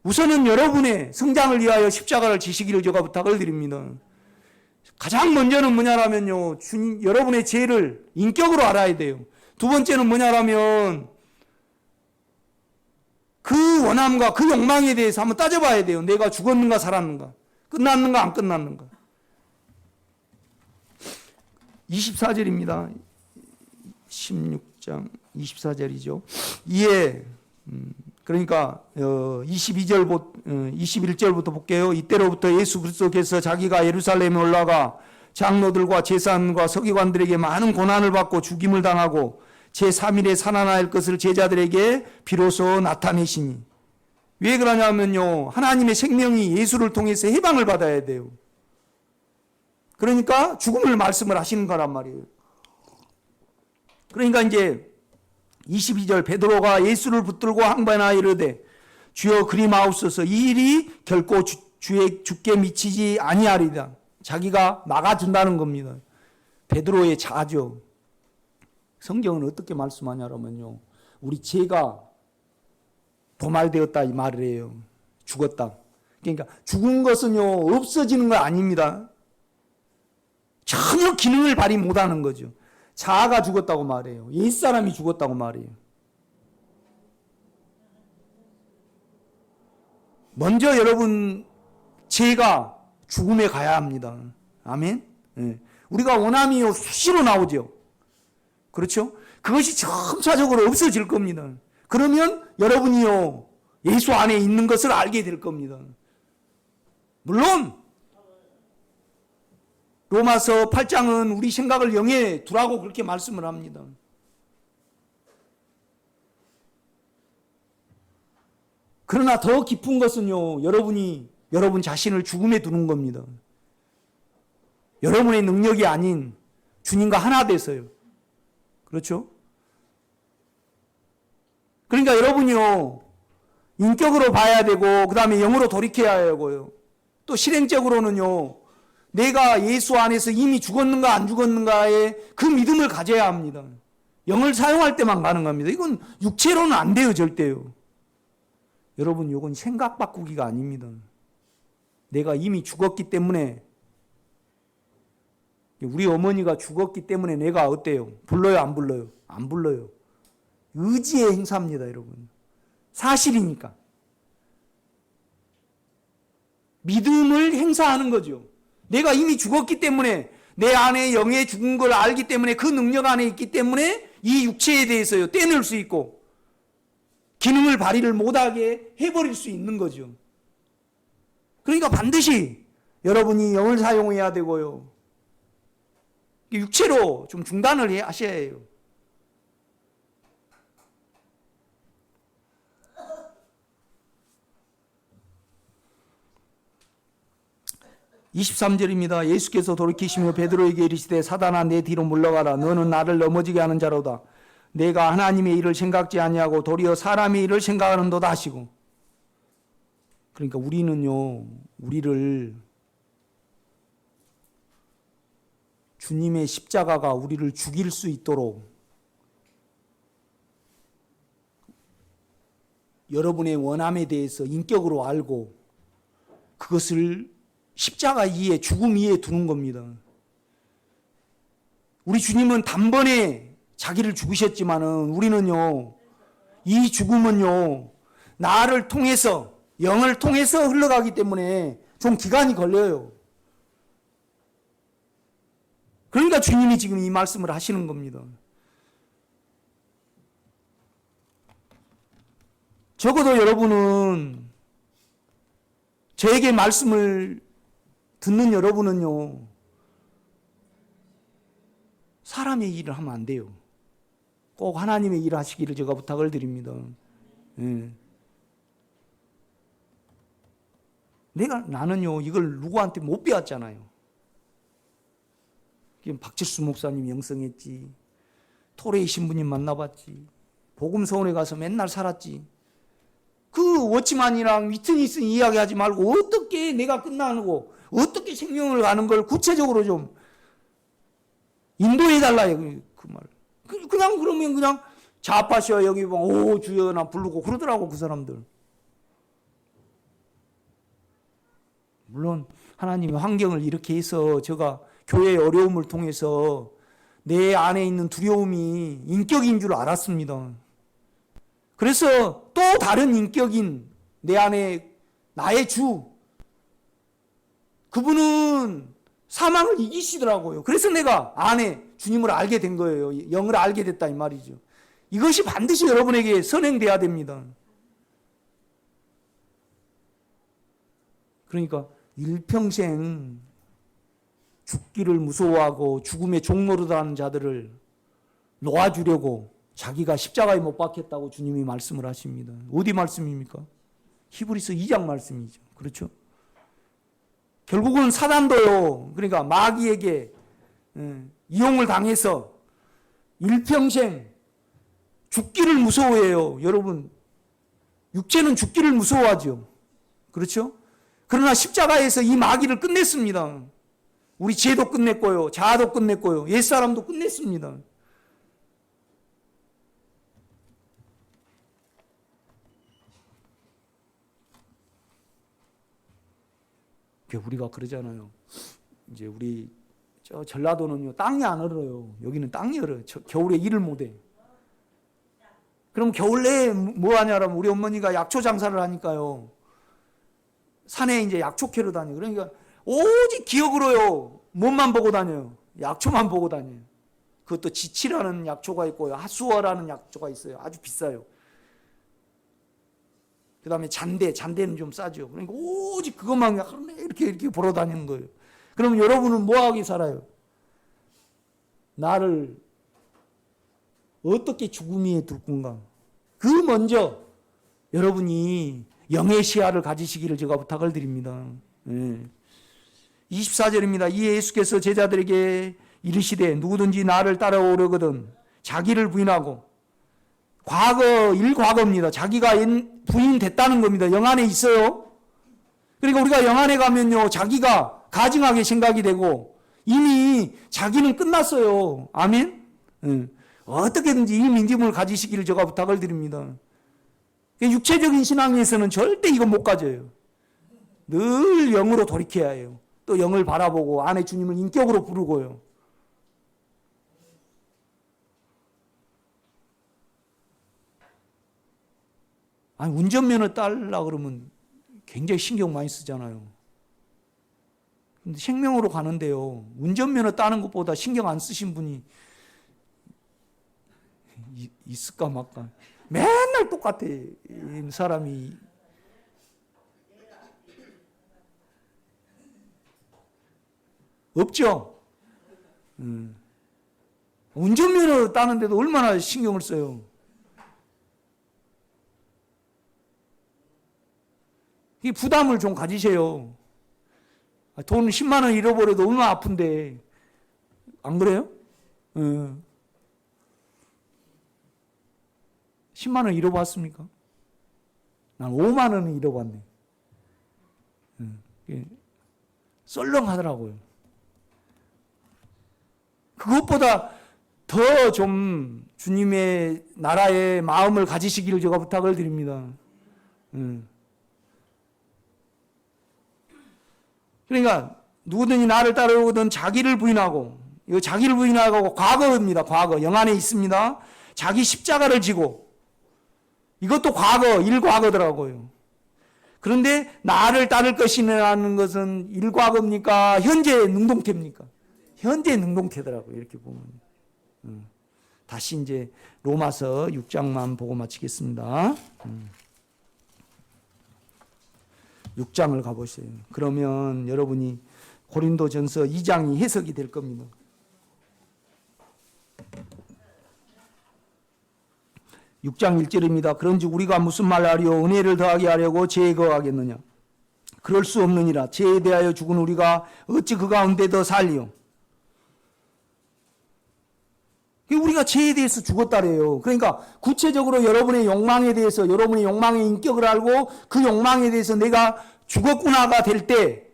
우선은 여러분의 성장을 위하여 십자가를 지시기를 제가 부탁을 드립니다. 가장 먼저는 뭐냐라면요, 여러분의 죄를 인격으로 알아야 돼요. 두 번째는 뭐냐라면 그 원함과 그 욕망에 대해서 한번 따져봐야 돼요. 내가 죽었는가 살았는가, 끝났는가 안 끝났는가. 24절입니다. 16장 24절이죠. 이에 그러니까 21절부터 볼게요. 이때로부터 예수 그리스도께서 자기가 예루살렘에 올라가 장로들과 제사장과 서기관들에게 많은 고난을 받고 죽임을 당하고 제3일에 살아날 것을 제자들에게 비로소 나타내시니. 왜 그러냐면요, 하나님의 생명이 예수를 통해서 해방을 받아야 돼요. 그러니까 죽음을 말씀을 하시는 거란 말이에요. 그러니까 이제 22절, 베드로가 예수를 붙들고 항변하여 이르되 주여 그리마옵소서, 이 일이 결코 주께 미치지 아니하리다. 자기가 막아준다는 겁니다. 베드로의 자죠. 성경은 어떻게 말씀하냐면요, 우리 죄가 도말되었다 이 말을 해요. 죽었다. 그러니까 죽은 것은요, 없어지는 거 아닙니다. 전혀 기능을 발휘 못하는 거죠. 자아가 죽었다고 말해요. 옛사람이 죽었다고 말해요. 먼저 여러분, 죄가 죽음에 가야 합니다. 아멘. 네. 우리가 원함이요, 수시로 나오죠. 그렇죠? 그것이 점차적으로 없어질 겁니다. 그러면 여러분이요, 예수 안에 있는 것을 알게 될 겁니다. 물론 로마서 8장은 우리 생각을 영에 두라고 그렇게 말씀을 합니다. 그러나 더 깊은 것은요, 여러분 자신을 죽음에 두는 겁니다. 여러분의 능력이 아닌 주님과 하나 돼서요. 그렇죠? 그러니까 여러분이요, 인격으로 봐야 되고, 그 다음에 영으로 돌이켜야 하고요. 또 실행적으로는요, 내가 예수 안에서 이미 죽었는가 안 죽었는가의 그 믿음을 가져야 합니다. 영을 사용할 때만 가능합니다. 이건 육체로는 안 돼요, 절대요. 여러분, 이건 생각 바꾸기가 아닙니다. 내가 이미 죽었기 때문에, 우리 어머니가 죽었기 때문에 내가 어때요? 불러요, 안 불러요? 안 불러요. 의지의 행사입니다, 여러분. 사실이니까. 믿음을 행사하는 거죠. 내가 이미 죽었기 때문에, 내 안에 영의 죽은 걸 알기 때문에, 그 능력 안에 있기 때문에 이 육체에 대해서요, 떼낼 수 있고 기능을 발휘를 못하게 해버릴 수 있는 거죠. 그러니까 반드시 여러분이 영을 사용해야 되고요, 육체로 좀 중단을 하셔야 해요. (23절입니다) 예수께서 돌이키시며 베드로에게 이르시되 사단아 내 뒤로 물러가라. 너는 나를 넘어지게 하는 자로다. 내가 하나님의 일을 생각지 아니하고 도리어 사람의 일을 생각하는도다 하시고. 그러니까 우리는요, 우리를, 주님의 십자가가 우리를 죽일 수 있도록 여러분의 원함에 대해서 인격으로 알고 그것을 십자가 위에, 죽음 위에 두는 겁니다. 우리 주님은 단번에 자기를 죽으셨지만은 우리는요, 이 죽음은요, 나를 통해서, 영을 통해서 흘러가기 때문에 좀 기간이 걸려요. 그러니까 주님이 지금 이 말씀을 하시는 겁니다. 적어도 여러분은, 저에게 말씀을 듣는 여러분은요, 사람의 일을 하면 안 돼요. 꼭 하나님의 일을 하시기를 제가 부탁을 드립니다. 예. 나는요, 이걸 누구한테 못 배웠잖아요. 박칠수 목사님 영성했지, 토레이 신부님 만나봤지, 복음서원에 가서 맨날 살았지. 그 워치만이랑 위트니스 이야기하지 말고 어떻게 내가 끝나고 어떻게 생명을 가는 걸 구체적으로 좀 인도해 달라요. 그 말. 그냥 그러면 그냥 자파셔 여기 오 주여나 부르고 그러더라고 그 사람들. 물론 하나님이 환경을 이렇게 해서 제가 교회의 어려움을 통해서 내 안에 있는 두려움이 인격인 줄 알았습니다. 그래서 또 다른 인격인 내 안에 나의 주 그분은 사망을 이기시더라고요. 그래서 내가 안에 주님을 알게 된 거예요. 영을 알게 됐다 이 말이죠. 이것이 반드시 여러분에게 선행돼야 됩니다. 그러니까 일평생 죽기를 무서워하고 죽음의 종노릇하는 자들을 놓아주려고 자기가 십자가에 못 박혔다고 주님이 말씀을 하십니다. 어디 말씀입니까? 히브리서 2장 말씀이죠. 그렇죠? 결국은 사단도요. 그러니까 마귀에게 이용을 당해서 일평생 죽기를 무서워해요. 여러분 육체는 죽기를 무서워하죠. 그렇죠? 그러나 십자가에서 이 마귀를 끝냈습니다. 우리 죄도 끝냈고요. 자아도 끝냈고요. 옛사람도 끝냈습니다. 우리가 그러잖아요. 이제 우리 저 전라도는요 땅이 안 얼어요. 여기는 땅이 얼어요. 겨울에 일을 못해. 그럼 겨울 내에 뭐 하냐면 우리 어머니가 약초 장사를 하니까요. 산에 이제 약초 캐러 다녀요. 그러니까 오직 기억으로요. 몸만 보고 다녀요. 약초만 보고 다녀요. 그것도 지치라는 약초가 있고요. 하수어라는 약초가 있어요. 아주 비싸요. 그 다음에 잔대는 좀 싸죠. 그러니까 오직 그것만 이렇게 보러 다니는 거예요. 그러면 여러분은 뭐하게 살아요? 나를 어떻게 죽음 위에 둘 건가? 그 먼저 여러분이 영의 시야를 가지시기를 제가 부탁을 드립니다. 24절입니다. 이에 예수께서 제자들에게 이르시되 누구든지 나를 따라오려거든 자기를 부인하고 일과거입니다. 자기가 부인됐다는 겁니다. 영 안에 있어요. 그러니까 우리가 영 안에 가면요. 자기가 가증하게 생각이 되고 이미 자기는 끝났어요. 아멘? 어떻게든지 이 민심을 가지시기를 제가 부탁을 드립니다. 육체적인 신앙에서는 절대 이거 못 가져요. 늘 영으로 돌이켜야 해요. 또 영을 바라보고 안에 주님을 인격으로 부르고요. 아니, 운전면허 따려고 그러면 굉장히 신경 많이 쓰잖아요. 근데 생명으로 가는데요. 운전면허 따는 것보다 신경 안 쓰신 분이 있을까 말까. 맨날 똑같아. 이 사람이. 없죠? 운전면허 따는데도 얼마나 신경을 써요. 이 부담을 좀 가지세요. 돈 10만 원 잃어버려도 얼마나 아픈데. 안 그래요? 10만 원 잃어봤습니까? 난 5만 원은 잃어봤네. 썰렁하더라고요. 그것보다 더 좀 주님의 나라의 마음을 가지시기를 제가 부탁을 드립니다. 그러니까 누구든지 나를 따르거든 자기를 부인하고, 이거 자기를 부인하고 과거입니다. 과거. 영 안에 있습니다. 자기 십자가를 지고, 이것도 과거, 일과거더라고요. 그런데 나를 따를 것이라는 것은 일과거입니까? 현재 능동태입니까? 현재 능동태더라고요. 이렇게 보면. 다시 이제 로마서 6장만 보고 마치겠습니다. 6장을 가보세요. 그러면 여러분이 고린도전서 2장이 해석이 될 겁니다. 6장 1절입니다. 그런즉 우리가 무슨 말 하리요? 은혜를 더하게 하려고 죄에 거하겠느냐? 그럴 수 없느니라. 죄에 대하여 죽은 우리가 어찌 그 가운데 더 살리요? 우리가 죄에 대해서 죽었다래요. 그러니까 구체적으로 여러분의 욕망에 대해서, 여러분의 욕망의 인격을 알고 그 욕망에 대해서 내가 죽었구나가 될 때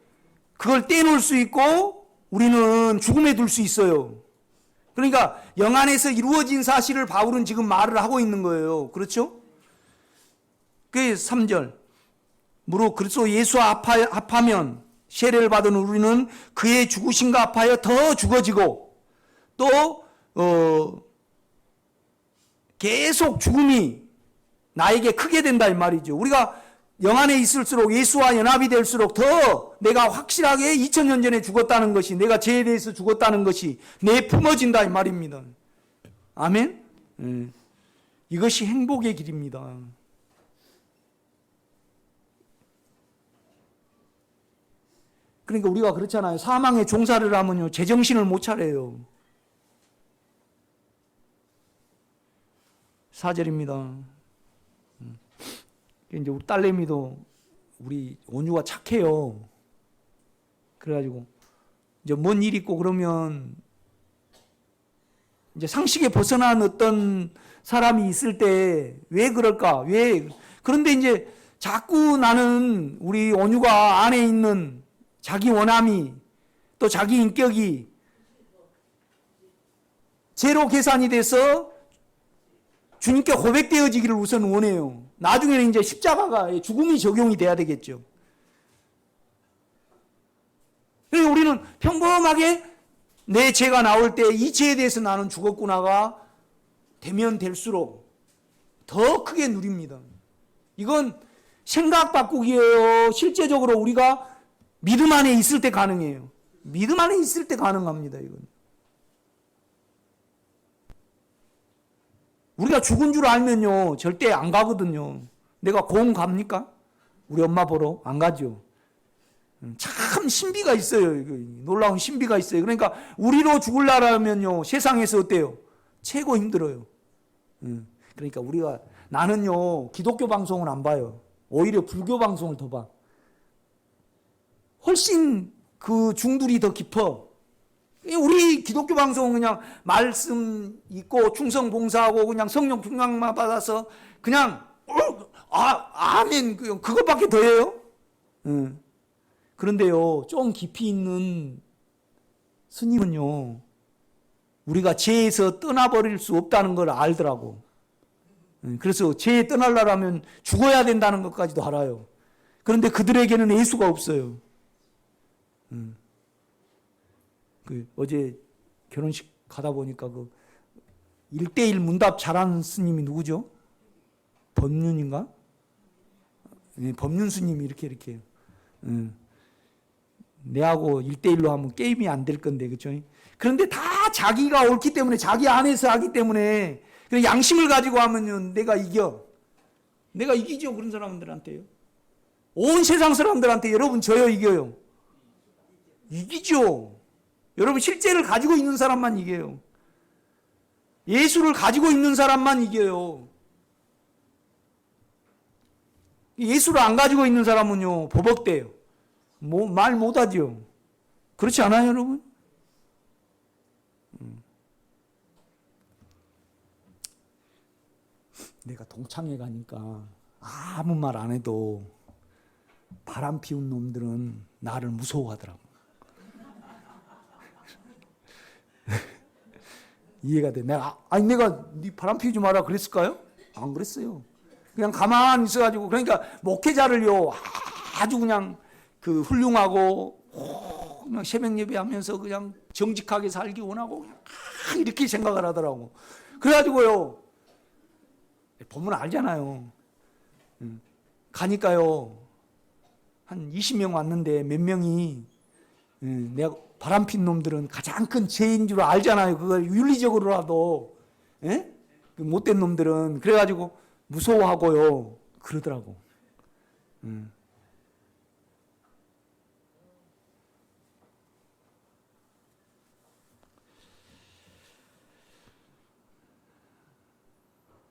그걸 떼놓을 수 있고 우리는 죽음에 둘 수 있어요. 그러니까 영 안에서 이루어진 사실을 바울은 지금 말을 하고 있는 거예요. 그렇죠? 그 3절. 무릇 그리스도 예수와 합하면 세례를 받은 우리는 그의 죽으심과 합하여 더 죽어지고 또 계속 죽음이 나에게 크게 된다 이 말이죠. 우리가 영 안에 있을수록 예수와 연합이 될수록 더 내가 확실하게 2000년 전에 죽었다는 것이, 내가 죄에 대해서 죽었다는 것이 내 품어진다 이 말입니다. 아멘? 이것이 행복의 길입니다. 그러니까 우리가 그렇잖아요. 사망에 종사를 하면요 제정신을 못 차려요. 4절입니다. 이제 우리 딸내미도 우리 온유가 착해요. 그래가지고 이제 뭔 일 있고 그러면 이제 상식에 벗어난 어떤 사람이 있을 때 왜 그럴까? 왜? 그런데 이제 자꾸 나는 우리 온유가 안에 있는 자기 원함이 또 자기 인격이 제로 계산이 돼서 주님께 고백되어지기를 우선 원해요. 나중에는 이제 십자가가 죽음이 적용이 돼야 되겠죠. 그래서 우리는 평범하게 내 죄가 나올 때 이 죄에 대해서 나는 죽었구나가 되면 될수록 더 크게 누립니다. 이건 생각 바꾸기예요. 실제적으로 우리가 믿음 안에 있을 때 가능해요. 믿음 안에 있을 때 가능합니다. 이건. 우리가 죽은 줄 알면요 절대 안 가거든요. 내가 고음 갑니까? 우리 엄마 보러 안 가죠. 참 신비가 있어요. 놀라운 신비가 있어요. 그러니까 우리로 죽으려면요 세상에서 어때요? 최고 힘들어요. 그러니까 우리가, 나는요 기독교 방송을 안 봐요. 오히려 불교 방송을 더 봐. 훨씬 그 중들이 더 깊어. 우리 기독교 방송은 그냥 말씀 있고 충성 봉사하고 그냥 성령 충만만 받아서 그냥 아멘 그것밖에 더 해요. 그런데요 좀 깊이 있는 스님은요 우리가 죄에서 떠나버릴 수 없다는 걸 알더라고. 그래서 죄에 떠나려면 죽어야 된다는 것까지도 알아요. 그런데 그들에게는 예수가 없어요. 어제 결혼식 가다 보니까 그 1대1 문답 잘하는 스님이 누구죠? 법륜인가? 네, 법륜 스님이 이렇게 내하고 1대1로 하면 게임이 안 될 건데, 그렇죠? 그런데 다 자기가 옳기 때문에, 자기 안에서 하기 때문에, 그래서 양심을 가지고 하면요 내가 이기죠. 그런 사람들한테요. 온 세상 사람들한테 여러분 저요 이겨요. 이기죠. 여러분 실제를 가지고 있는 사람만 이겨요. 예수를 가지고 있는 사람만 이겨요. 예수를 안 가지고 있는 사람은요 버벅대요. 말 못하죠. 그렇지 않아요 여러분? 내가 동창회 가니까 아무 말 안 해도 바람 피운 놈들은 나를 무서워하더라고. 이해가 돼. 내가 네 바람 피우지 마라 그랬을까요? 안 그랬어요. 그냥 가만히 있어가지고, 그러니까 목회자를요 아주 그냥 그 훌륭하고 그냥 새벽 예배하면서 그냥 정직하게 살기 원하고 그냥 이렇게 생각을 하더라고. 그래가지고요 보면 알잖아요. 가니까요 한 20명 왔는데 몇 명이 내가 바람핀 놈들은 가장 큰 죄인 줄 알잖아요. 그걸 윤리적으로라도 그 못된 놈들은. 그래가지고 무서워하고요 그러더라고.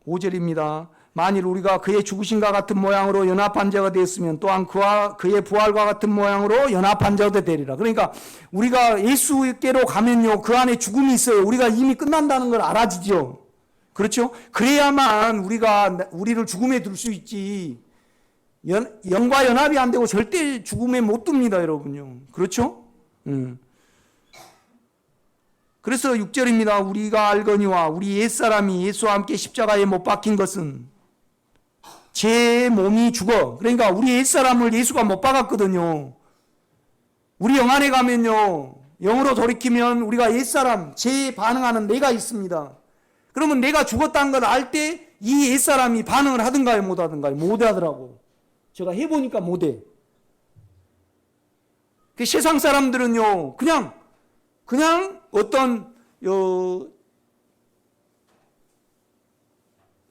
5절입니다. 만일 우리가 그의 죽으심과 같은 모양으로 연합한 자가 되었으면 또한 그와 그의 부활과 같은 모양으로 연합한 자도 되리라. 그러니까 우리가 예수께로 가면요, 그 안에 죽음이 있어요. 우리가 이미 끝난다는 걸 알아지죠. 그렇죠? 그래야만 우리를 죽음에 둘 수 있지. 영과 연합이 안 되고 절대 죽음에 못 둡니다, 여러분요. 그렇죠? 그래서 6절입니다. 우리가 알거니와 우리 옛사람이 예수와 함께 십자가에 못 박힌 것은 제 몸이 죽어. 그러니까 우리 옛사람을 예수가 못 박았거든요. 우리 영 안에 가면요, 영으로 돌이키면 우리가 옛사람, 제 반응하는 내가 있습니다. 그러면 내가 죽었다는 걸 알 때 이 옛사람이 반응을 하든가요, 못 하든가요? 못 하더라고. 제가 해보니까 못 해. 그 세상 사람들은요, 그냥 어떤,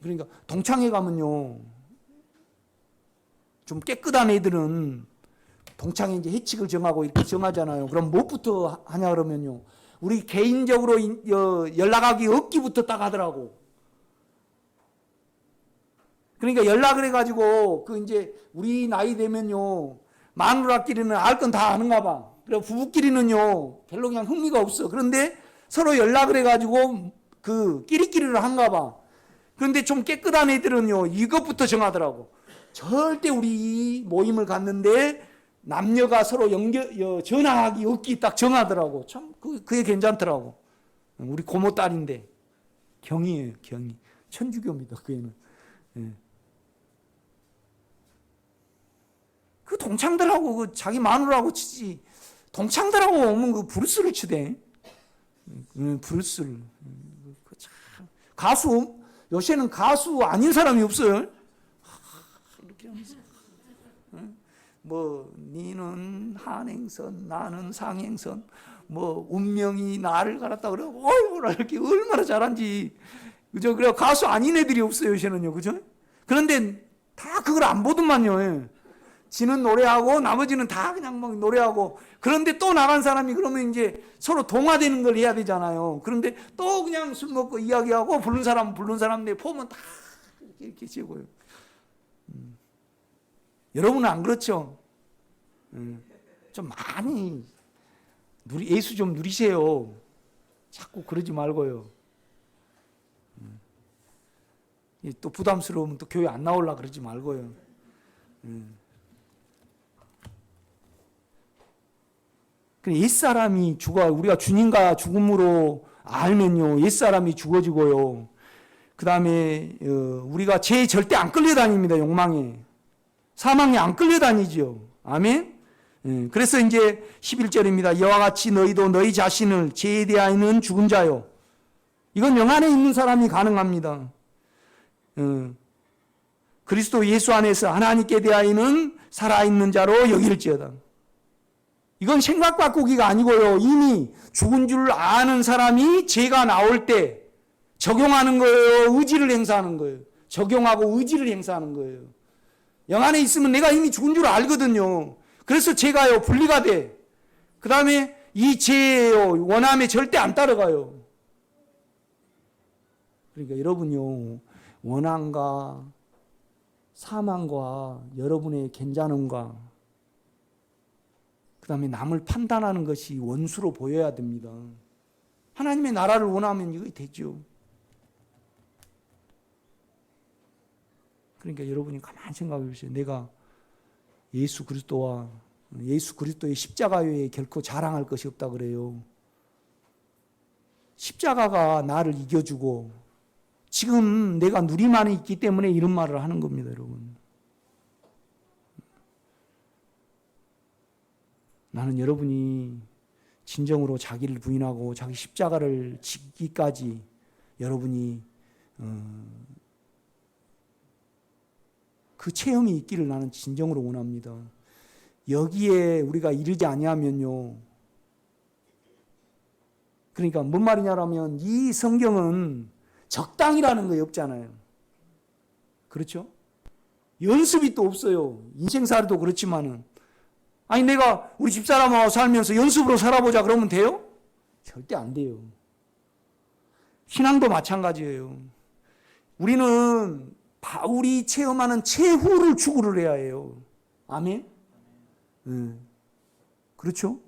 그러니까 동창회 가면요, 좀 깨끗한 애들은 동창회 이제 해칙을 정하고 이렇게 정하잖아요. 그럼 무엇부터 하냐 그러면요, 우리 개인적으로 연락하기 없기부터 딱 하더라고. 그러니까 연락을 해가지고 그 이제 우리 나이 되면요, 마누라끼리는 알 건 다 아는가 봐. 그리고 부부끼리는요, 별로 그냥 흥미가 없어. 그런데 서로 연락을 해가지고 그 끼리끼리를 한가 봐. 그런데 좀 깨끗한 애들은요, 이것부터 정하더라고. 절대 우리 모임을 갔는데 남녀가 서로 전화하기 없기 딱 정하더라고. 참 그게 괜찮더라고. 우리 고모 딸인데 경이에요, 경이. 천주교입니다, 그 애는. 예. 그 동창들하고 그 자기 마누라하고 치지, 동창들하고 오면 그 브루스를 치대. 브루스를. 가수, 요새는 가수 아닌 사람이 없어요. 이렇게 하면서. 뭐, 니는 한행선, 나는 상행선, 뭐, 운명이 나를 갈았다 그러고, 어휴, 이렇게 얼마나 잘한지. 그죠? 그래, 가수 아닌 애들이 없어요, 요새는요. 그죠? 그런데 다 그걸 안 보더만요. 지는 노래하고 나머지는 다 그냥 막 노래하고. 그런데 또 나간 사람이 그러면 이제 서로 동화되는 걸 해야 되잖아요. 그런데 또 그냥 술 먹고 이야기하고 부른 사람들 보면 다 이렇게 지고요. 여러분은 안 그렇죠? 좀 많이 예수 좀 누리세요. 자꾸 그러지 말고요. 또 부담스러우면 또 교회 안 나오려고 그러지 말고요. 옛사람이 죽어, 우리가 주님과 죽음으로 알면요, 옛사람이 죽어지고요. 그 다음에 우리가 죄에 절대 안 끌려다닙니다. 욕망에, 사망에 안 끌려다니죠. 아멘. 그래서 이제 11절입니다. 이와 같이 너희도 너희 자신을 죄에 대하여는 죽은 자요. 이건 영 안에 있는 사람이 가능합니다. 그리스도 예수 안에서 하나님께 대하여는 살아있는 자로 여길지어다. 이건 생각 바꾸기가 아니고요, 이미 죽은 줄 아는 사람이 죄가 나올 때 적용하는 거예요, 의지를 행사하는 거예요. 적용하고 의지를 행사하는 거예요. 영 안에 있으면 내가 이미 죽은 줄 알거든요. 그래서 죄가요, 분리가 돼. 그 다음에 이 죄예요, 원함에 절대 안 따라가요. 그러니까 여러분요, 원함과 사망과 여러분의 괜찮음과 그 다음에 남을 판단하는 것이 원수로 보여야 됩니다. 하나님의 나라를 원하면 이거 되죠. 그러니까 여러분이 가만히 생각해 보세요. 내가 예수 그리스도의 십자가 외에 결코 자랑할 것이 없다 그래요. 십자가가 나를 이겨주고 지금 내가 누림 안에 있기 때문에 이런 말을 하는 겁니다, 여러분. 나는 여러분이 진정으로 자기를 부인하고 자기 십자가를 지기까지 여러분이 그 체험이 있기를 나는 진정으로 원합니다. 여기에 우리가 이르지 아니하면요. 그러니까 뭔 말이냐라면 이 성경은 적당이라는 게 없잖아요. 그렇죠? 연습이 또 없어요. 인생살이도 그렇지만은. 아니 내가 우리 집사람하고 살면서 연습으로 살아보자 그러면 돼요? 절대 안 돼요. 신앙도 마찬가지예요. 우리는 바울이 체험하는 최후를 추구를 해야 해요. 아멘? 그렇죠?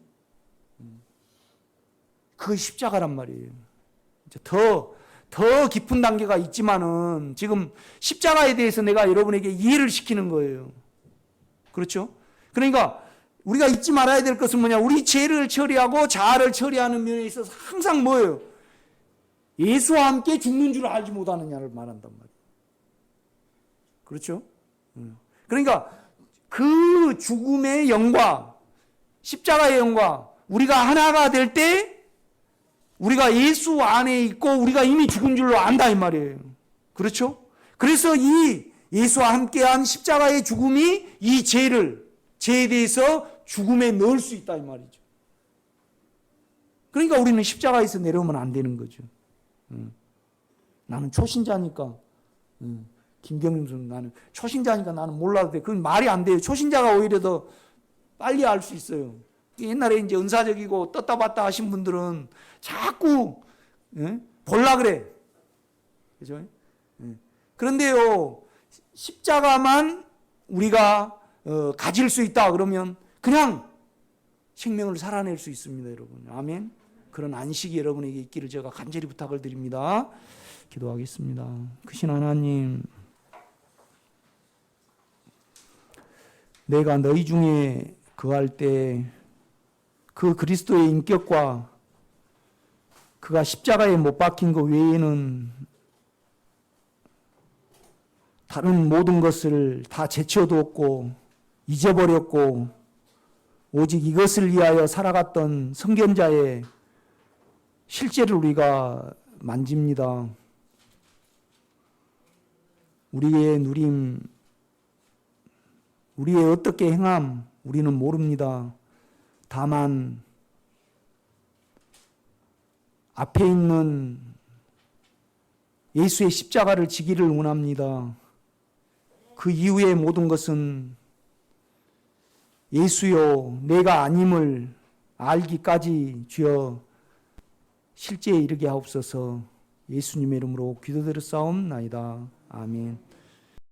그게 십자가란 말이에요. 더 깊은 단계가 있지만은 지금 십자가에 대해서 내가 여러분에게 이해를 시키는 거예요. 그렇죠? 그러니까 우리가 잊지 말아야 될 것은 뭐냐? 우리 죄를 처리하고 자아를 처리하는 면에 있어서 항상 뭐예요? 예수와 함께 죽는 줄 알지 못하느냐를 말한단 말이에요. 그렇죠? 그러니까 그 죽음의 영광, 십자가의 영광, 우리가 하나가 될 때 우리가 예수 안에 있고 우리가 이미 죽은 줄로 안다 이 말이에요. 그렇죠? 그래서 이 예수와 함께한 십자가의 죽음이 이 죄에 대해서 죽음에 넣을 수 있다 이 말이죠. 그러니까 우리는 십자가에서 내려오면 안 되는 거죠. 나는 초신자니까 김경림 선수 나는 초신자니까 나는 몰라도 돼. 그건 말이 안 돼요. 초신자가 오히려 더 빨리 알 수 있어요. 옛날에 이제 은사적이고 떴다 봤다 하신 분들은 자꾸 볼라 그래. 그죠? 그런데요, 십자가만 우리가 가질 수 있다 그러면 그냥 생명을 살아낼 수 있습니다, 여러분. 아멘. 그런 안식이 여러분에게 있기를 제가 간절히 부탁을 드립니다. 기도하겠습니다. 크신 하나님, 내가 너희 중에 거할 때 그 그리스도의 인격과 그가 십자가에 못 박힌 것 외에는 다른 모든 것을 다 제쳐두었고 잊어버렸고 오직 이것을 위하여 살아갔던 선견자의 실제를 우리가 만집니다. 우리의 누림, 우리의 어떻게 행함 우리는 모릅니다. 다만 앞에 있는 예수의 십자가를 지기를 원합니다. 그 이후의 모든 것은 예수요 내가 아님을 알기까지 주여 실제에 이르게 하옵소서. 예수님의 이름으로 기도드렸사옵나이다. 아멘.